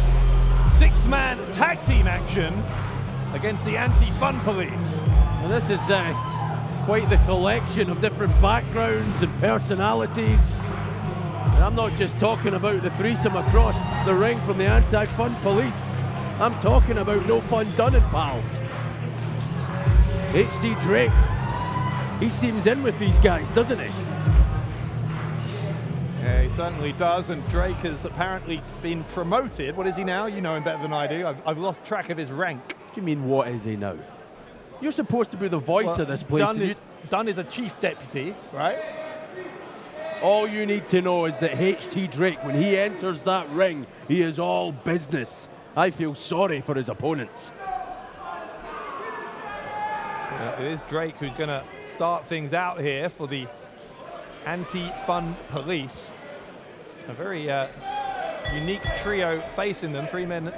6-man tag team action against the anti-fun police. Well, this is quite the collection of different backgrounds and personalities. And I'm not just talking about the threesome across the ring from the anti-fun police. I'm talking about No Fun Done and pals. HD Drake. He seems in with these guys, doesn't he? Yeah, he certainly does, and Drake has apparently been promoted. What is he now? You know him better than I do. I've lost track of his rank. What do you mean, what is he now? You're supposed to be the voice of this place. Dunn is a chief deputy, right? All you need to know is that HT Drake, when he enters that ring, he is all business. I feel sorry for his opponents. It is Drake who's going to start things out here for the anti-fun police. A very unique trio facing them. 3 men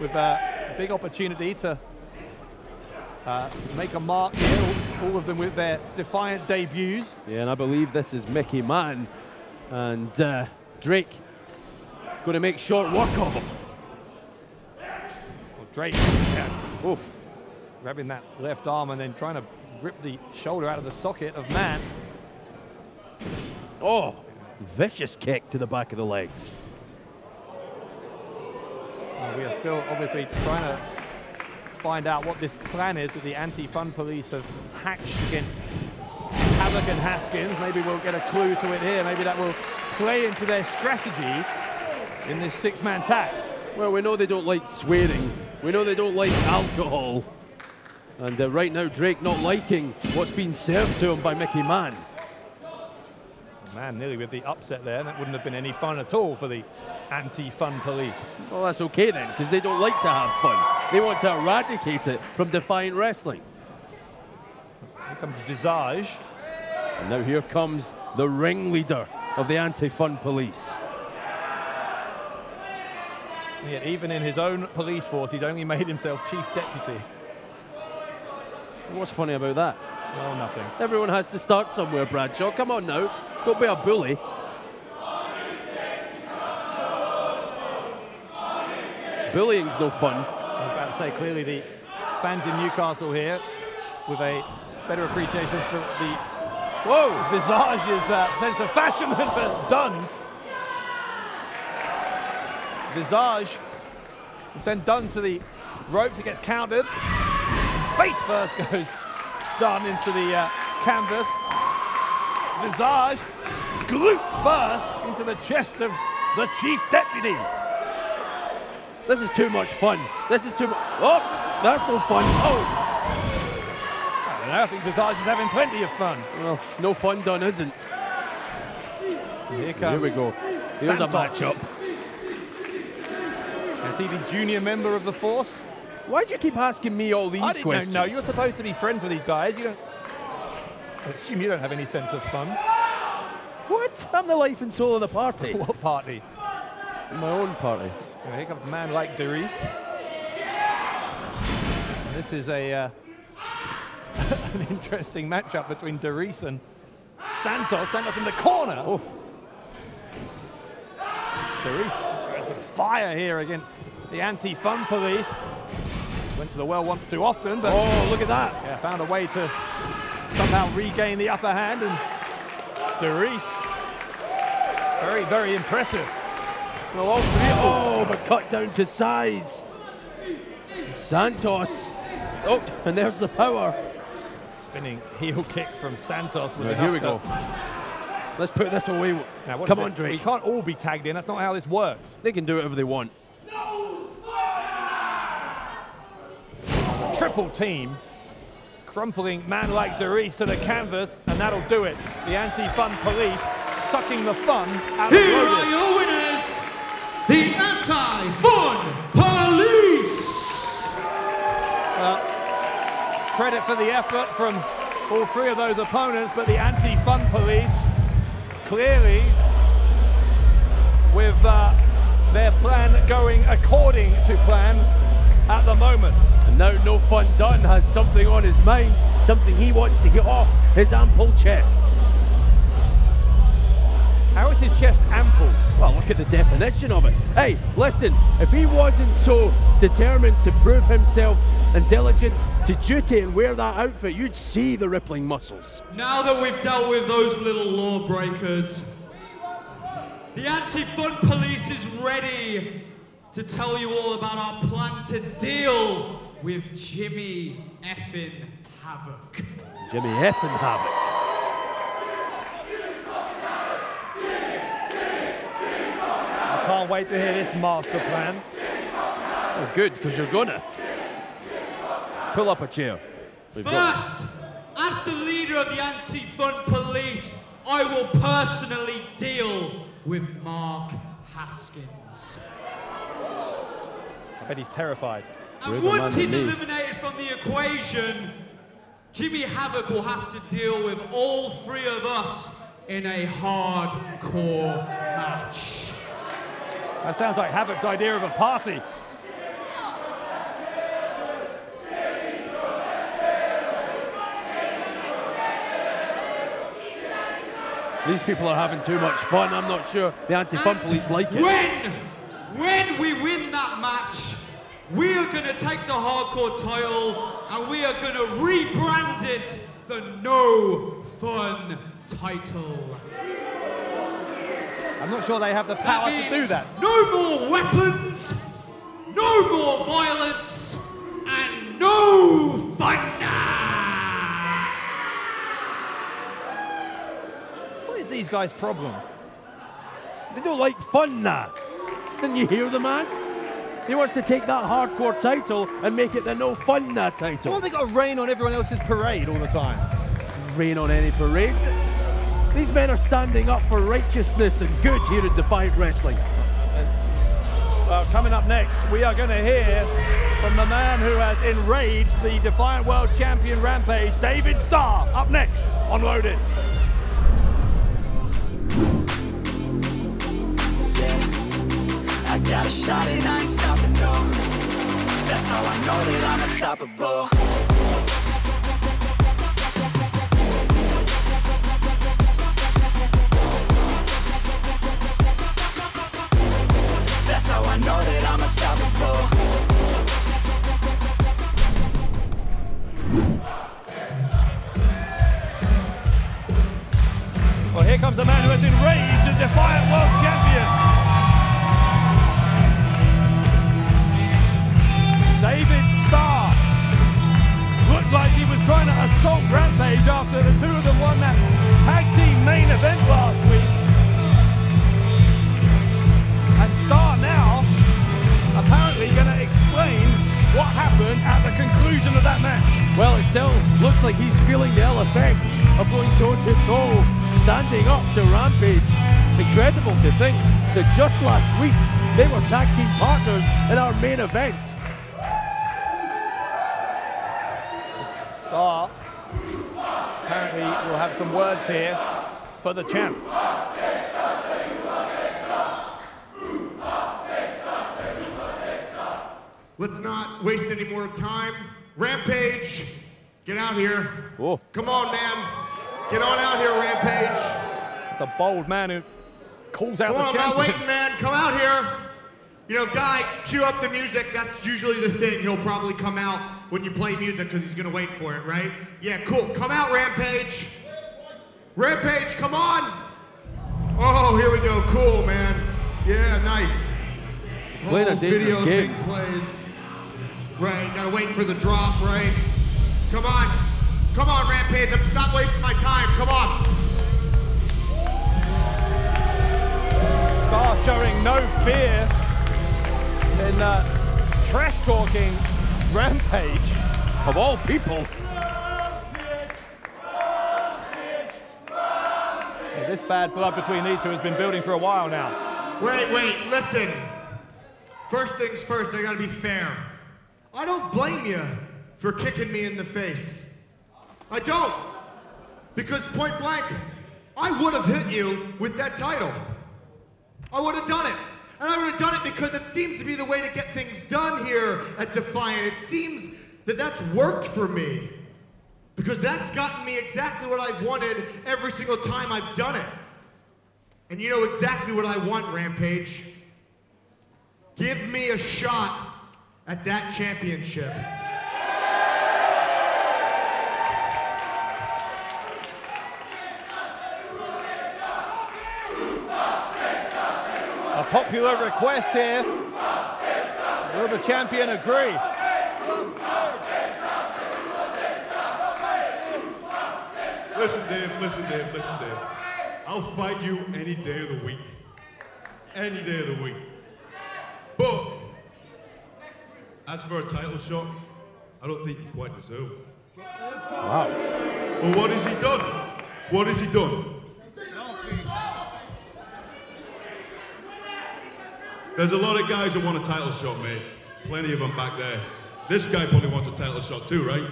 with a big opportunity to make a mark here, all of them with their Defiant debuts. Yeah, and I believe this is Mickey Man, and Drake going to make short work of him. Well, Drake, grabbing that left arm and then trying to rip the shoulder out of the socket of Man. Oh, vicious kick to the back of the legs. Well, we are still obviously trying to find out what this plan is that the anti-fun police have hatched against Havoc and Haskins. Maybe we'll get a clue to it here. Maybe that will play into their strategy in this 6-man tag. Well, we know they don't like swearing. We know they don't like alcohol. And right now, Drake not liking what's being served to him by Mickey Man. Man, nearly with the upset there. That wouldn't have been any fun at all for the anti-fun police. Well, that's okay then, because they don't like to have fun. They want to eradicate it from Defiant Wrestling. Here comes Visage. And now here comes the ringleader of the anti-fun police. And yet even in his own police force, he's only made himself chief deputy. What's funny about that? Well, nothing. Everyone has to start somewhere, Bradshaw. Come on now. Don't be a bully. Bullying's no fun. I was about to say, clearly the fans in Newcastle here with a better appreciation for the Visage's sense of fashion than for Dunn's. Visage will send Dunn to the ropes. He gets countered. Face first goes Dunn into the canvas. Visage glutes first into the chest of the chief deputy. This is too much fun. This is too much. Oh, that's no fun. Oh. I don't know. I think Visage is having plenty of fun. Well, no fun done isn't. Here comes Here we go. Here's a Santos. matchup. Is he the junior member of the Force? Why do you keep asking me all these I didn't questions? know. You're supposed to be friends with these guys. You don't. I assume you don't have any sense of fun. What? I'm the life and soul of the party. What party? My own party. Well, here comes a man like Darius. This is a an interesting matchup between Darius and Santos. Santos in the corner. Oh. Darius showing some fire here against the anti-fun police. Went to the well once too often, but oh, look at that! Yeah, found a way to somehow regain the upper hand, and Darius, very, very impressive. Well, all three, oh, but cut down to size. Santos. Oh, and there's the power. Spinning heel kick from Santos was right, here we go. Let's put this away. Now, come on, Drake. We can't all be tagged in. That's not how this works. They can do whatever they want. Triple team, crumpling man like Darius to the canvas, and that'll do it. The anti-fun police sucking the fun out of Here are your winners, the anti-fun police. Credit for the effort from all three of those opponents, but the anti-fun police clearly with their plan going according to plan at the moment. And now No Fun Done has something on his mind, something he wants to get off his ample chest. How is his chest ample? Well, look at the definition of it. Hey, listen, if he wasn't so determined to prove himself and diligent to duty and wear that outfit, you'd see the rippling muscles. Now that we've dealt with those little lawbreakers, the anti-fun police is ready to tell you all about our plan to deal with Jimmy effing Havoc. Jimmy effing Havoc. I can't wait to hear this master plan. Oh, good, because you're gonna. Pull up a chair. First, as the leader of the anti-fun police, I will personally deal with Mark Haskins. I bet he's terrified. And once he's eliminated from the equation, Jimmy Havoc will have to deal with all three of us in a hardcore match. That sounds like Havoc's idea of a party. These people are having too much fun. I'm not sure the anti-fun police like it. When we win that match, we are going to take the hardcore title and we are going to rebrand it the No Fun title. I'm not sure they have the power to do that. No more weapons, no more violence, and no fun. What is these guys' problem? They don't like fun now. Didn't you hear the man? He wants to take that hardcore title and make it the No Fun Nah title. Well, they got to rain on everyone else's parade all the time. Rain on any parades? These men are standing up for righteousness and good here at Defiant Wrestling. Well, coming up next, we are going to hear from the man who has enraged the Defiant World Champion Rampage, David Starr, up next on Loaded. I got a shot and I ain't stopping, no. That's how I know that I'm unstoppable. That's how I know that I'm unstoppable. Well, here comes the man who has enraged the Defiant World Champion. David Starr looked like he was trying to assault Rampage after the two of them won that tag team main event last week. And Starr now apparently going to explain what happened at the conclusion of that match. Well, it still looks like he's feeling the ill effects of going toe-to-toe, standing up to Rampage. Incredible to think that just last week they were tag team partners in our main event. Star apparently will have some words here for the champ. Let's not waste any more time. Rampage, get out here. Oh. Come on, man. Get on out here, Rampage. It's a bold man who calls out Come the on, I'm champion. not waiting, man. Come out here. You know, Guy, cue up the music. That's usually the thing. He'll probably come out when you play music because he's going to wait for it, right? Yeah, cool. Come out, Rampage. Rampage, come on. Oh, here we go. Cool, man. Yeah, nice. Playing a dangerous video game. thing plays. Right, gotta wait for the drop, right? Come on. Come on, Rampage. Stop wasting my time. Come on. Star showing no fear in trash talking Rampage. Of all people. Yeah, this bad blood between these two has been building for a while now. Wait, listen. First things first, I gotta be fair. I don't blame you for kicking me in the face. I don't. Because point blank, I would have hit you with that title. I would have done it. And I would have done it because it seems to be the way to get things done here at Defiant. It seems that that's worked for me. Because that's gotten me exactly what I've wanted every single time I've done it. And you know exactly what I want, Rampage. Give me a shot at that championship. A popular request here. Will the champion agree? Listen, Dave. I'll fight you any day of the week. Any day of the week. But, as for a title shot, I don't think you quite deserve it. Wow. Well, what has he done? What has he done? There's a lot of guys who want a title shot, mate. Plenty of them back there. This guy probably wants a title shot too, right?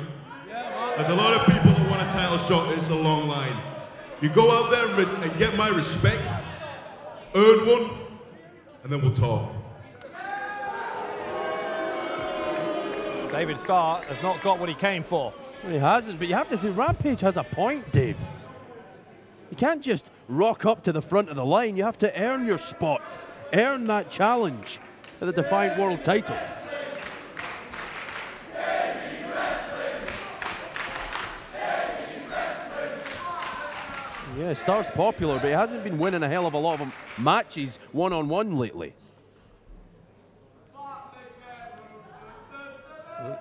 There's a lot of people that want a title shot. It's a long line. You go out there and get my respect, earn one, and then we'll talk. David Starr has not got what he came for. Well, he hasn't, but you have to say Rampage has a point, Dave. You can't just rock up to the front of the line. You have to earn your spot, earn that challenge for the Defiant World title. Yeah, Star's popular, but he hasn't been winning a hell of a lot of matches one-on-one lately.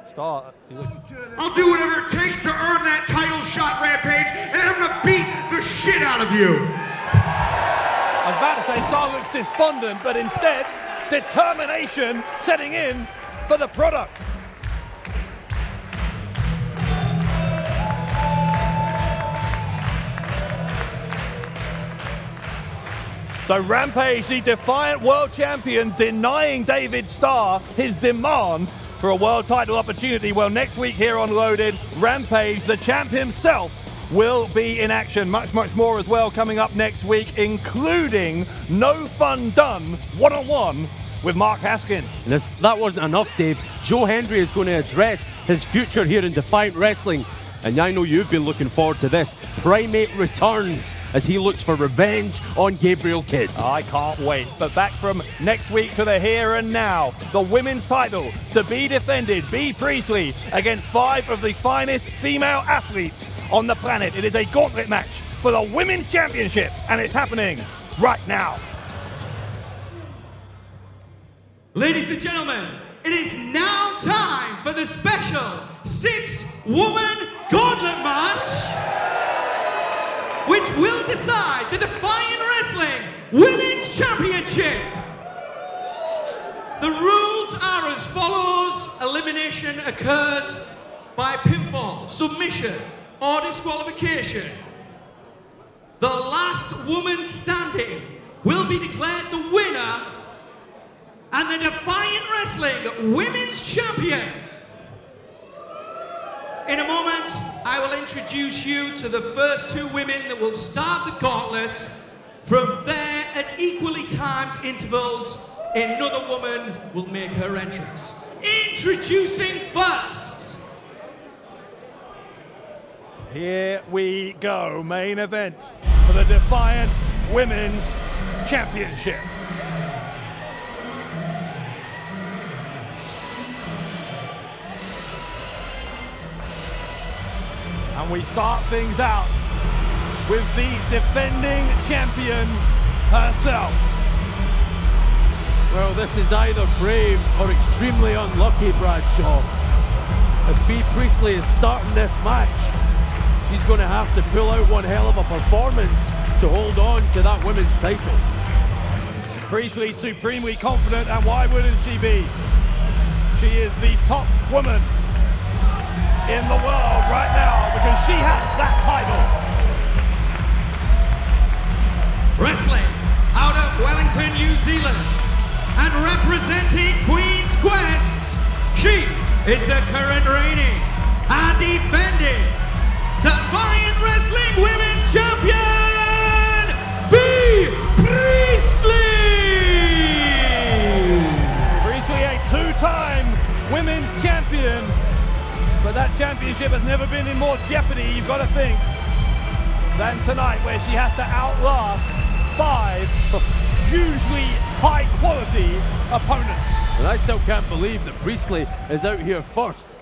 Starr, he looks... I'll do whatever it takes to earn that title shot, Rampage, and I'm gonna beat the shit out of you. I was about to say Starr looks despondent, but instead, determination setting in for the product. So Rampage, the Defiant World Champion, denying David Starr his demand for a world title opportunity. Well, next week here on Loaded, Rampage, the champ himself, will be in action. Much more as well coming up next week, including No Fun Done one-on-one with Mark Haskins. And if that wasn't enough, Dave, Joe Hendry is going to address his future here in Defiant Wrestling. And I know you've been looking forward to this. PRIMATE returns as he looks for revenge on Gabriel Kidd. I can't wait. But back from next week to the here and now. The women's title to be defended, Bea Priestley against 5 of the finest female athletes on the planet. It is a gauntlet match for the Women's Championship, and it's happening right now. Ladies and gentlemen, it is now time for the special 6-woman gauntlet match, which will decide the Defiant Wrestling Women's Championship. The rules are as follows. Elimination occurs by pinfall, submission, or disqualification. The last woman standing will be declared the winner and the Defiant Wrestling Women's Champion. In a moment, I will introduce you to the first two women that will start the gauntlet. From there, at equally timed intervals, another woman will make her entrance. Introducing first. Here we go, main event for the Defiant Women's Championship. And we start things out with the defending champion herself. Well, this is either brave or extremely unlucky, Bradshaw. If Bea Priestley is starting this match, she's going to have to pull out one hell of a performance to hold on to that women's title. Priestley supremely confident, and why wouldn't she be? She is the top woman in the world right now because she has that title. Wrestling out of Wellington, New Zealand, and representing Queen's Quest, she is the current reigning and defending Defiant Wrestling Women's Champion, Bea Priestley! Priestley, a two-time women's champion, but that championship has never been in more jeopardy, you've got to think, than tonight, where she has to outlast 5 hugely high-quality opponents. And I still can't believe that Priestley is out here first.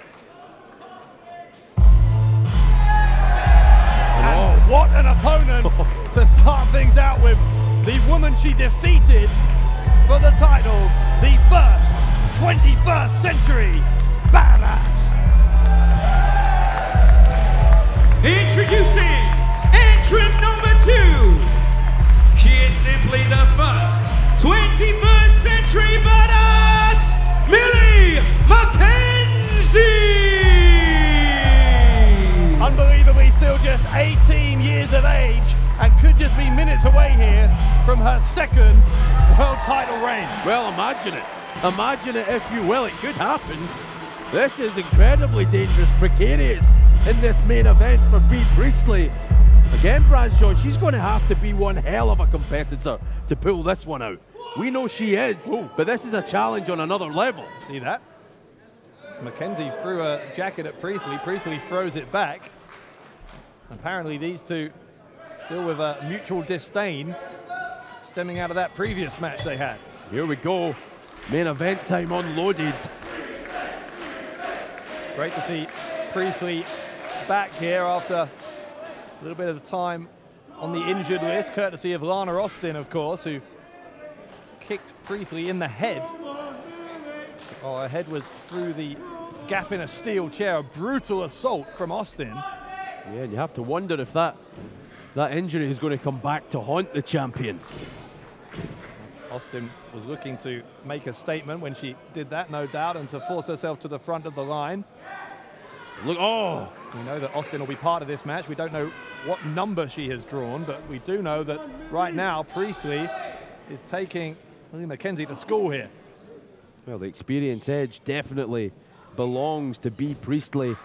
And what an opponent to start things out with. The woman she defeated for the title, the first 21st century badass. Introducing entrant number 2. She is simply the first 21st century badass, Millie McKenzie! Unbelievably still just 18 years of age and could just be minutes away here from her second world title reign. Well, imagine it. Imagine it if you will. It could happen. This is incredibly dangerous, precarious in this main event for Bea Priestley. Again, Bradshaw, she's going to have to be one hell of a competitor to pull this one out. We know she is, but this is a challenge on another level. See that? McKenzie threw a jacket at Priestley. Priestley throws it back. Apparently these two still with a mutual disdain stemming out of that previous match they had. Here we go. Main event time unloaded. Great to see Priestley back here after a little bit of time on the injured list, courtesy of Lana Austin, of course, who kicked Priestley in the head. Oh, her head was through the gap in a steel chair. A brutal assault from Austin. Yeah, and you have to wonder if that injury is going to come back to haunt the champion. Austin was looking to make a statement when she did that, no doubt, and to force herself to the front of the line. Look, oh! We know that Austin will be part of this match. We don't know what number she has drawn, but we do know that right now Priestley is taking Millie McKenzie to school here. Well, the experience edge definitely belongs to Bea Priestley.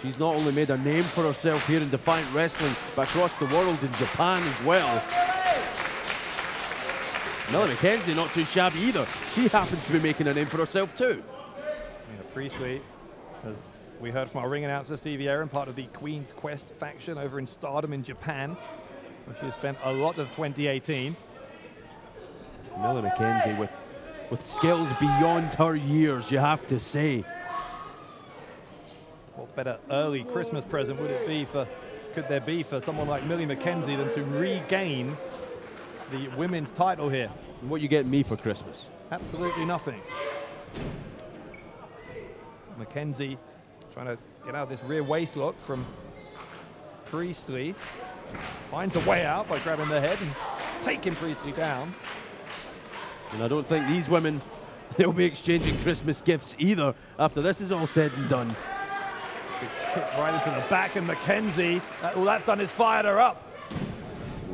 She's not only made a name for herself here in Defiant Wrestling, but across the world in Japan as well. Millie McKenzie not too shabby either. She happens to be making a name for herself too. Priestley, as we heard from our ring announcer Stevie Aaron, part of the Queen's Quest faction over in Stardom in Japan, where she has spent a lot of 2018. Millie McKenzie with skills beyond her years, you have to say. What better early Christmas present could there be for someone like Millie McKenzie than to regain the women's title here? And what you get me for Christmas? Absolutely nothing. McKenzie trying to get out of this rear waist lock from Priestley. Finds a way out by grabbing the head and taking Priestley down. And I don't think these women, they'll be exchanging Christmas gifts either after this is all said and done. Big kick right into the back, and McKenzie, all that's done is fired her up.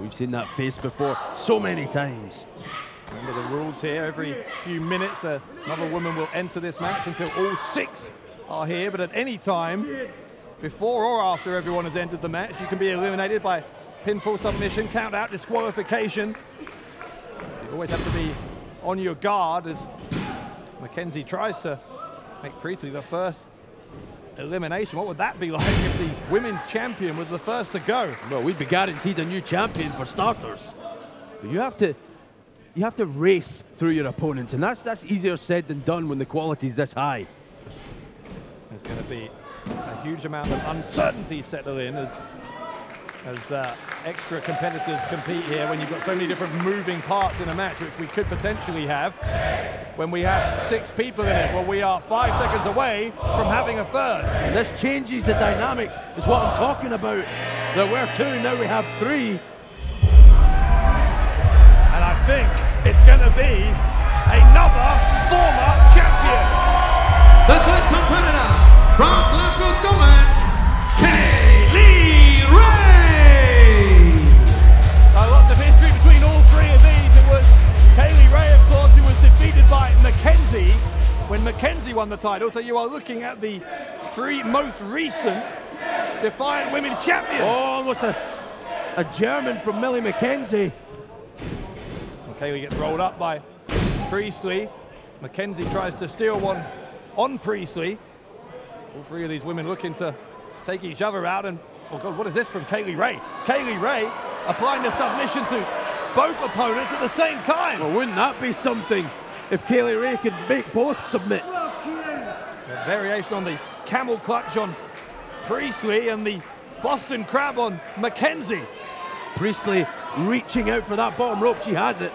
We've seen that face before so many times. Remember the rules here, every few minutes another woman will enter this match until all 6 are here, but at any time, before or after everyone has entered the match, you can be eliminated by pinfall, submission, count out, disqualification. You always have to be on your guard as Mackenzie tries to make Priestley the first elimination. What would that be like if the women's champion was the first to go? Well, we'd be guaranteed a new champion for starters. But you have to race through your opponents, and that's easier said than done when the quality's this high. There's going to be a huge amount of uncertainty settle in as extra competitors compete here when you've got so many different moving parts in a match, which we could potentially have when we have 6 people in it. Well, we are 5 seconds away from having a third. And this changes the dynamic, is what I'm talking about. There were 2, now we have 3. And I think it's going to be another former champion. The third competitor from Glasgow, Scotland, Kaylee Ray. Lots of history between all 3 of these. It was Kaylee Ray, of course, who was defeated by Mackenzie when Mackenzie won the title. So you are looking at the 3 most recent Defiant Women's Champions. Oh, almost a German from Millie Mackenzie. Kaylee gets rolled up by Priestley. Mackenzie tries to steal one on Priestley. All 3 of these women looking to take each other out, and oh God, what is this from Kaylee Ray? Kaylee Ray applying the submission to both opponents at the same time. Well, wouldn't that be something if Kaylee Ray could make both submit? A variation on the camel clutch on Priestley and the Boston Crab on Mackenzie. Priestley reaching out for that bottom rope, she has it.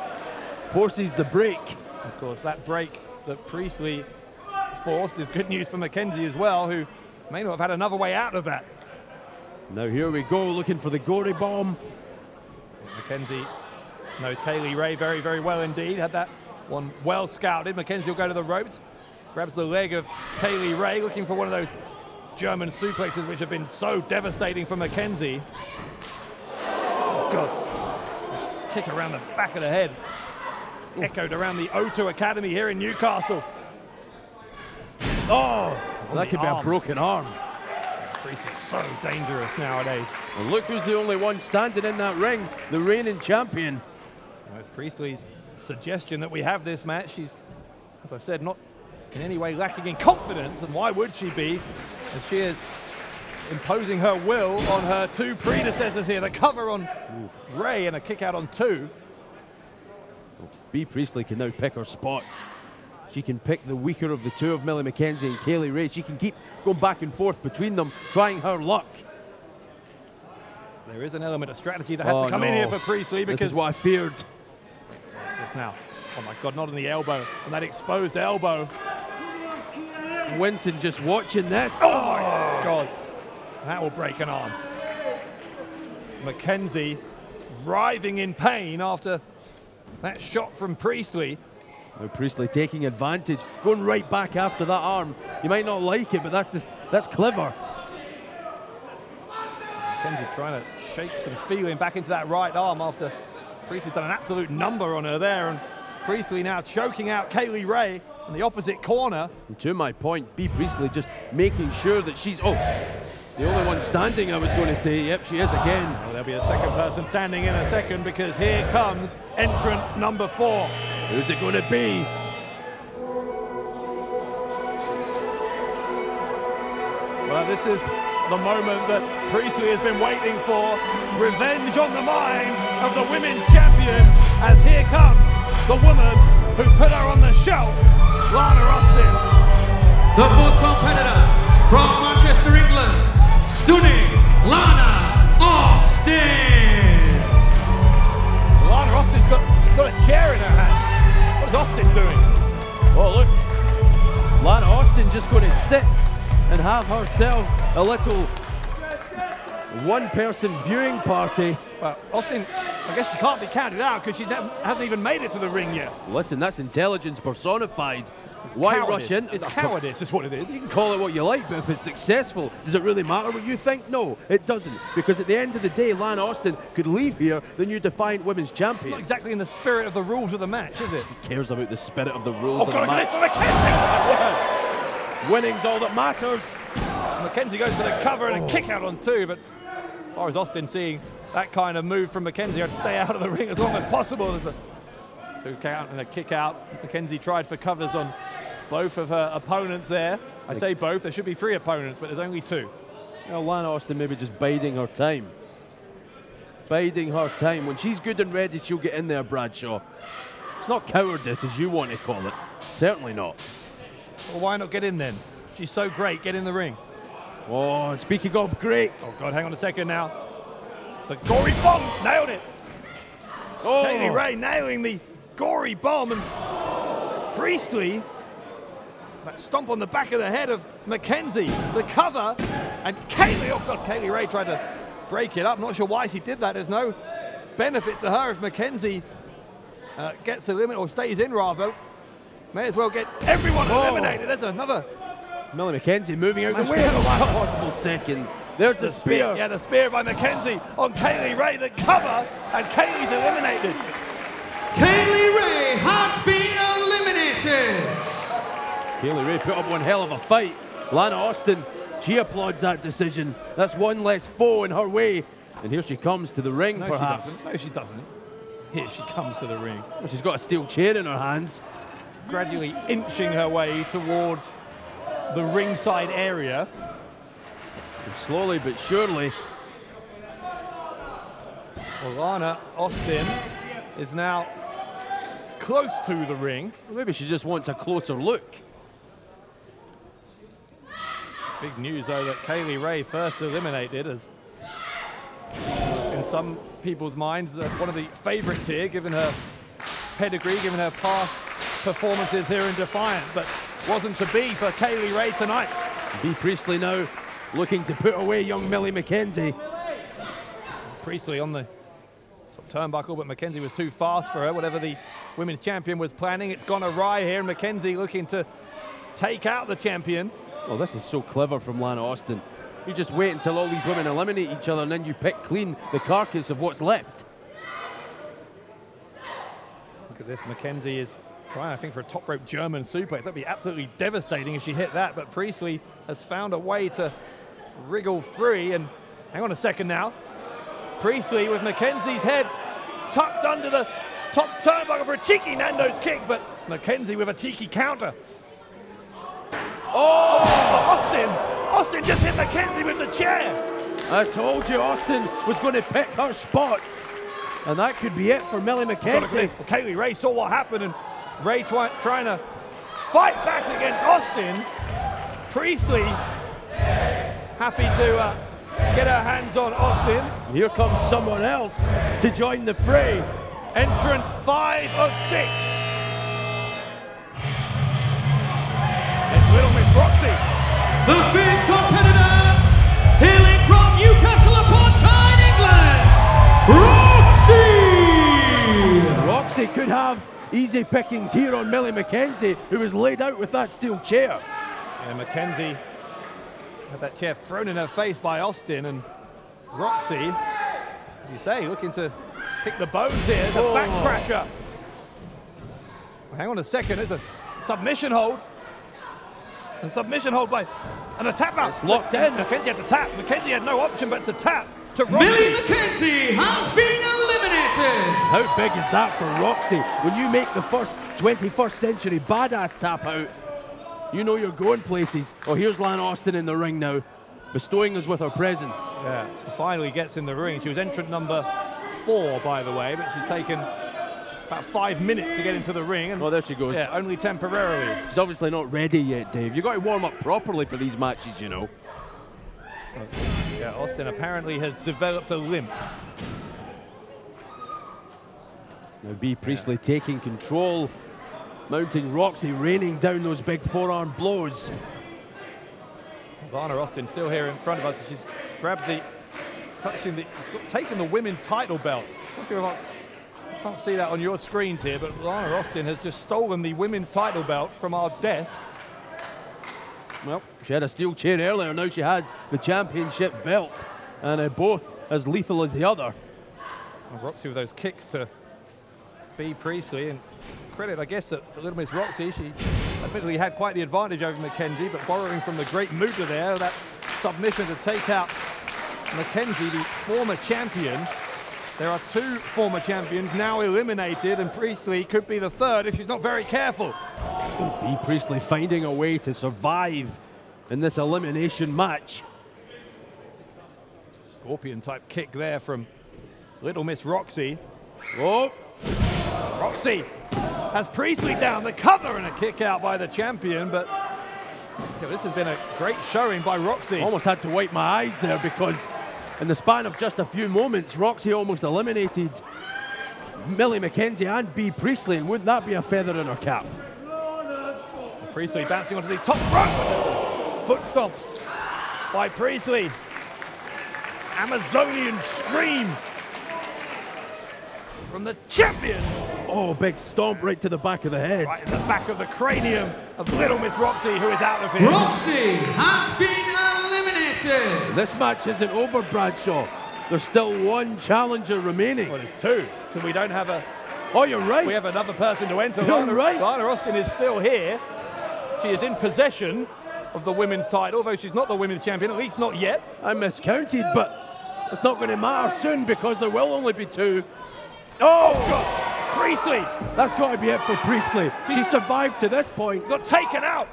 Forces the break. Of course, that break that Priestley forced is good news for Mackenzie as well, who may not have had another way out of that. Now here we go, looking for the gory bomb. Mackenzie knows Kaylee Ray very, very well indeed. Had that one well scouted. Mackenzie will go to the ropes, grabs the leg of Kaylee Ray, looking for one of those German suplexes which have been so devastating for Mackenzie. Oh, God. Kick around the back of the head. Echoed around the O2 Academy here in Newcastle. Oh, that could be a broken arm. Priestley's so dangerous nowadays. And look who's the only one standing in that ring, the reigning champion. Well, it's Priestley's suggestion that we have this match. She's, as I said, not in any way lacking in confidence, and why would she be? As she is imposing her will on her 2 predecessors here. The cover on Ray and a kick out on 2. B. Priestley can now pick her spots. She can pick the weaker of the 2 of Millie Mackenzie and Kaylee Ray. She can keep going back and forth between them, trying her luck. There is an element of strategy that has to come in here for Priestley, because this is what I feared. What's this now? Oh my God, not on the elbow, on that exposed elbow. Winston just watching this. Oh my God, that will break an arm. Mackenzie writhing in pain after that shot from Priestley. Now Priestley taking advantage, going right back after that arm. You might not like it, but that's clever. Mackenzie trying to shake some feeling back into that right arm after Priestley's done an absolute number on her there, and Priestley now choking out Kaylee Ray in the opposite corner. And to my point, B. Priestley just making sure that she's, the only one standing, I was going to say. Yep, she is again. Well, there'll be a second person standing in a second, because here comes entrant number 4. Who's it going to be? Well, this is the moment that Priestley has been waiting for. Revenge on the mind of the women's champion, as here comes the woman who put her on the shelf, Lana Austin. The 4th competitor from Manchester, England, stunning Lana Austin. Lana Austin's got a chair in her hand. What is Austin doing? Oh, look. Lana Austin just going to sit and have herself a little one-person viewing party. Well, Austin, I guess she can't be counted out because she hasn't even made it to the ring yet. Listen, that's intelligence personified. Why Cowardice. rush in? It's cowardice, is what it is. You can call it what you like, but if it's successful, does it really matter what you think? No, it doesn't. Because at the end of the day, Lana Austin could leave here the new Defiant Women's Champion. Not exactly in the spirit of the rules of the match, is it? Who cares about the spirit of the rules of the God, match? Winning's all that matters. Mackenzie goes for the cover and a kick out on 2, but as far as Austin seeing that kind of move from Mackenzie, I'd stay out of the ring as long as possible. There's a 2 count and a kick out. Mackenzie tried for covers on both of her opponents there. I say both, there should be 3 opponents, but there's only 2. You know, Lana Austin maybe just biding her time. Biding her time. When she's good and ready, she'll get in there, Bradshaw. It's not cowardice, as you want to call it. Certainly not. Well, why not get in then? She's so great, get in the ring. Oh, and speaking of great. Oh, God, hang on a second now. The gory bomb, nailed it. Oh. Kaylee Ray nailing the gory bomb, and Priestley, that stomp on the back of the head of Mackenzie, the cover, and Kaylee, oh God, Kaylee Ray tried to break it up. Not sure why she did that. There's no benefit to her if Mackenzie gets eliminated, or stays in rather. May as well get everyone eliminated. There's another. Millie Mackenzie moving out the way at the last possible second. There's the spear. Yeah, the spear by Mackenzie on Kaylee Ray, the cover, and Kaylee's eliminated. Kaylee Ray has been eliminated. Kaylee Ray put up one hell of a fight. Lana Austin, she applauds that decision. That's one less foe in her way. And here she comes to the ring, No, perhaps. No, she doesn't. Here she comes to the ring. Well, she's got a steel chair in her hands. Gradually inching her way towards the ringside area. And slowly but surely. Well, Lana Austin is now close to the ring. Well, maybe she just wants a closer look. Big news, though, that Kaylee Ray first eliminated as, in some people's minds, one of the favourites here, given her pedigree, given her past performances here in Defiant, but wasn't to be for Kaylee Ray tonight. B. Priestley now looking to put away young Millie Mackenzie. Priestley on the top turnbuckle, but Mackenzie was too fast for her. Whatever the women's champion was planning, it's gone awry here, and Mackenzie looking to take out the champion. Oh, this is so clever from Lana Austin. You just wait until all these women eliminate each other and then you pick clean the carcass of what's left. Look at this, Mackenzie is trying, I think, for a top rope German suplex. That'd be absolutely devastating if she hit that, but Priestley has found a way to wriggle free, and hang on a second now. Priestley with Mackenzie's head tucked under the top turnbuckle for a cheeky Nando's kick, but Mackenzie with a cheeky counter. Oh, Austin just hit Mackenzie with the chair. I told you Austin was going to pick her spots. And that could be it for Millie Mackenzie. Well, Kaylee Ray saw what happened, and Ray trying to fight back against Austin. Priestley happy to get her hands on Austin. Here comes someone else to join the fray. Entrant 5 of 6. It's Little Miss Roxy. The 5th competitor, hailing from Newcastle upon Tyne, England, Roxy! Roxy could have easy pickings here on Millie Mackenzie, who was laid out with that steel chair. And Mackenzie had that chair thrown in her face by Austin, and Roxy, as you say, looking to pick the bones here. It's a backcracker. Well, hang on a second, it's a submission hold. And submission hold by, and a tap out. It's locked in. Mackenzie had to tap. Mackenzie had no option but to tap to Roxy. Millie Mackenzie has been eliminated. How big is that for Roxy? When you make the first 21st century badass tap out, you know you're going places. Oh, here's Lana Austin in the ring now, bestowing us with her presence. Yeah, finally gets in the ring. She was entrant number 4, by the way, but she's taken about 5 minutes to get into the ring. And there she goes. Yeah, only temporarily. She's obviously not ready yet, Dave. You've got to warm up properly for these matches, you know. Yeah, Austin apparently has developed a limp. Now B. Priestley taking control, mounting Roxy, raining down those big forearm blows. Lana Austin still here in front of us. She's grabbed the, taken the women's title belt. Can't see that on your screens here, but Lana Austin has just stolen the women's title belt from our desk. Well, she had a steel chair earlier, now she has the championship belt, and both as lethal as the other. Well, Roxy with those kicks to B. Priestley, and credit, I guess, to Little Miss Roxy. She admittedly had quite the advantage over Mackenzie, but borrowing from the great Muta there, that submission to take out Mackenzie, the former champion. There are 2 former champions now eliminated, and Priestley could be the 3rd if she's not very careful. B. Priestley finding a way to survive in this elimination match. Scorpion-type kick there from Little Miss Roxy. Oh! Roxy has Priestley down, the cover, and a kick out by the champion, but this has been a great showing by Roxy. Almost had to wipe my eyes there because in the span of just a few moments, Roxy almost eliminated Millie Mackenzie and B. Priestley, and wouldn't that be a feather in her cap? Priestley bouncing onto the top rope. Foot stomp by Priestley. Amazonian scream from the champion. Oh, big stomp right to the back of the head. Right in the back of the cranium of Little Miss Roxy, who is out of here. Roxy has been eliminated. This match isn't over, Bradshaw. There's still 1 challenger remaining. Well, there's 2, because we don't have a... Oh, you're right. We have another person to enter. You're right. Lana Austin is still here. She is in possession of the women's title, though she's not the women's champion, at least not yet. I miscounted, but it's not going to matter soon because there will only be 2. Oh, God. Priestley! That's got to be it for Priestley. She survived to this point. Got taken out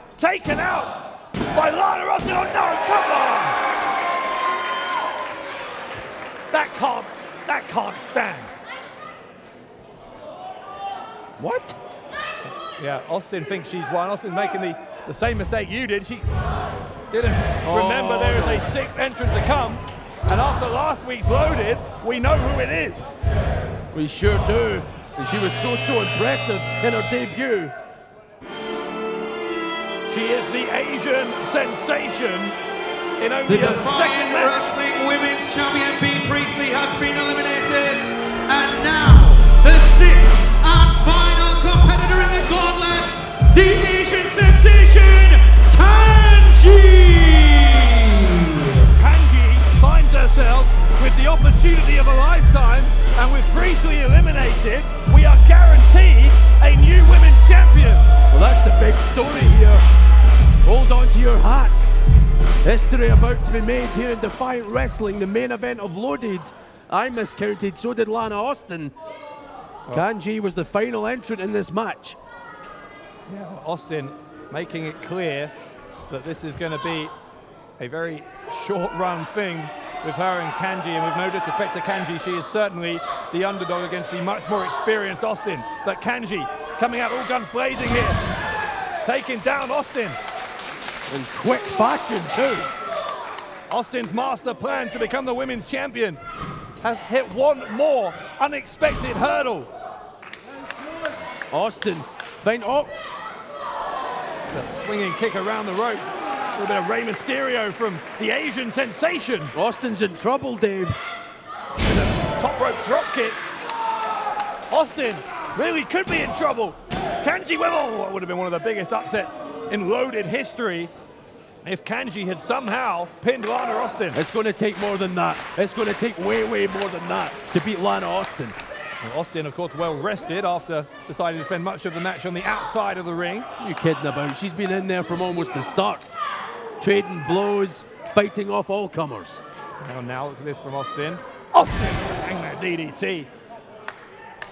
by Lana Austin. Oh no, come on! That can't stand. What? Yeah, Austin thinks she's won. Austin's making the same mistake you did. She didn't remember there is a 6th entrant to come. And after last week's Loaded, we know who it is. We sure do. And she was so impressive in her debut. She is the Asian sensation in only a second match. Wrestling Women's Champion B. Priestley has been eliminated. And now, the 6th and final competitor in the Gauntlet, the Asian sensation, Kanji! Kanji finds herself with the opportunity of a lifetime, and with Priestley eliminated, we are guaranteed a new women's champion. Well, that's the big story here. Hold on to your hats. History about to be made here in Defiant Wrestling, the main event of Loaded. I miscounted, so did Lana Austin. Kanji was the final entrant in this match. Yeah, Austin making it clear that this is going to be a very short-run thing with her and Kanji, and with no disrespect to Kanji, she is certainly the underdog against the much more experienced Austin. But Kanji coming out all guns blazing here, taking down Austin. In quick fashion too. Austin's master plan to become the women's champion has hit 1 more unexpected hurdle. Austin, fine. Oh! The swinging kick around the ropes. A little bit of Rey Mysterio from the Asian sensation. Austin's in trouble, Dave. And a top rope drop kick. Austin really could be in trouble. Kanji what would have been one of the biggest upsets in Loaded history if Kanji had somehow pinned Lana Austin. It's going to take more than that. It's going to take way more than that to beat Lana Austin. Well, Austin, of course, well rested after deciding to spend much of the match on the outside of the ring. What are you kidding about? She's been in there from almost the start. Trading blows, fighting off all comers. Hang on now, look at this from Austin. Austin, hangman DDT.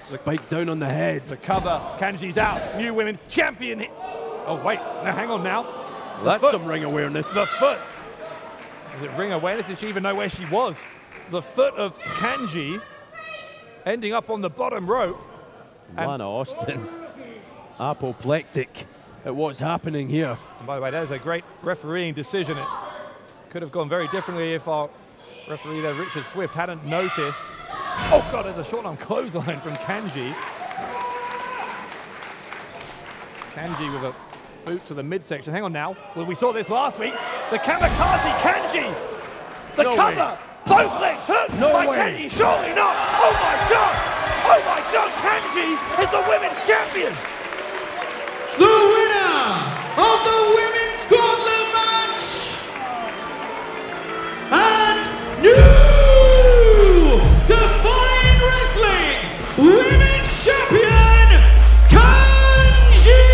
Spike down on the head. The cover, Kanji's out. New women's champion. Oh wait, now hang on now. That's some ring awareness. The foot. Is it ring awareness? Did she even know where she was? The foot of Kanji ending up on the bottom rope. Lana Austin, apoplectic at what's happening here. And by the way, that is a great refereeing decision. It could have gone very differently if our referee there, Richard Swift, hadn't noticed. Oh God, there's a short arm clothesline from Kanji. Kanji with a boot to the midsection. Hang on now. Well, we saw this last week. The kamikaze Kanji. The cover. Way. Both legs hurt by Kanji. Surely not. Oh my God. Oh my God. Kanji Kenji is the women's champion. The winner of the women's gauntlet match and new Defiant Wrestling Women's Champion, Kenji!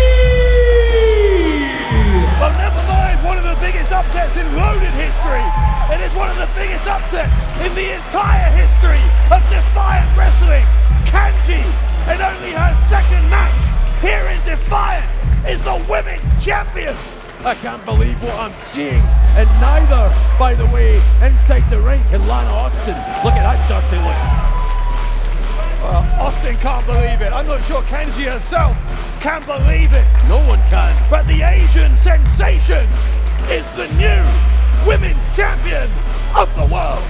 Well, never mind one of the biggest upsets in loaded history. It is one of the biggest upsets in the entire history of Defiant Wrestling. Kenji, in only her second match here in Defiant, is the women's champion. I can't believe what I'm seeing. And neither, by the way, inside the ring can Lana Austin. Look at that dirty look. Austin can't believe it. I'm not sure Kenji herself can believe it. No one can. But the Asian sensation is the new women's champion of the world.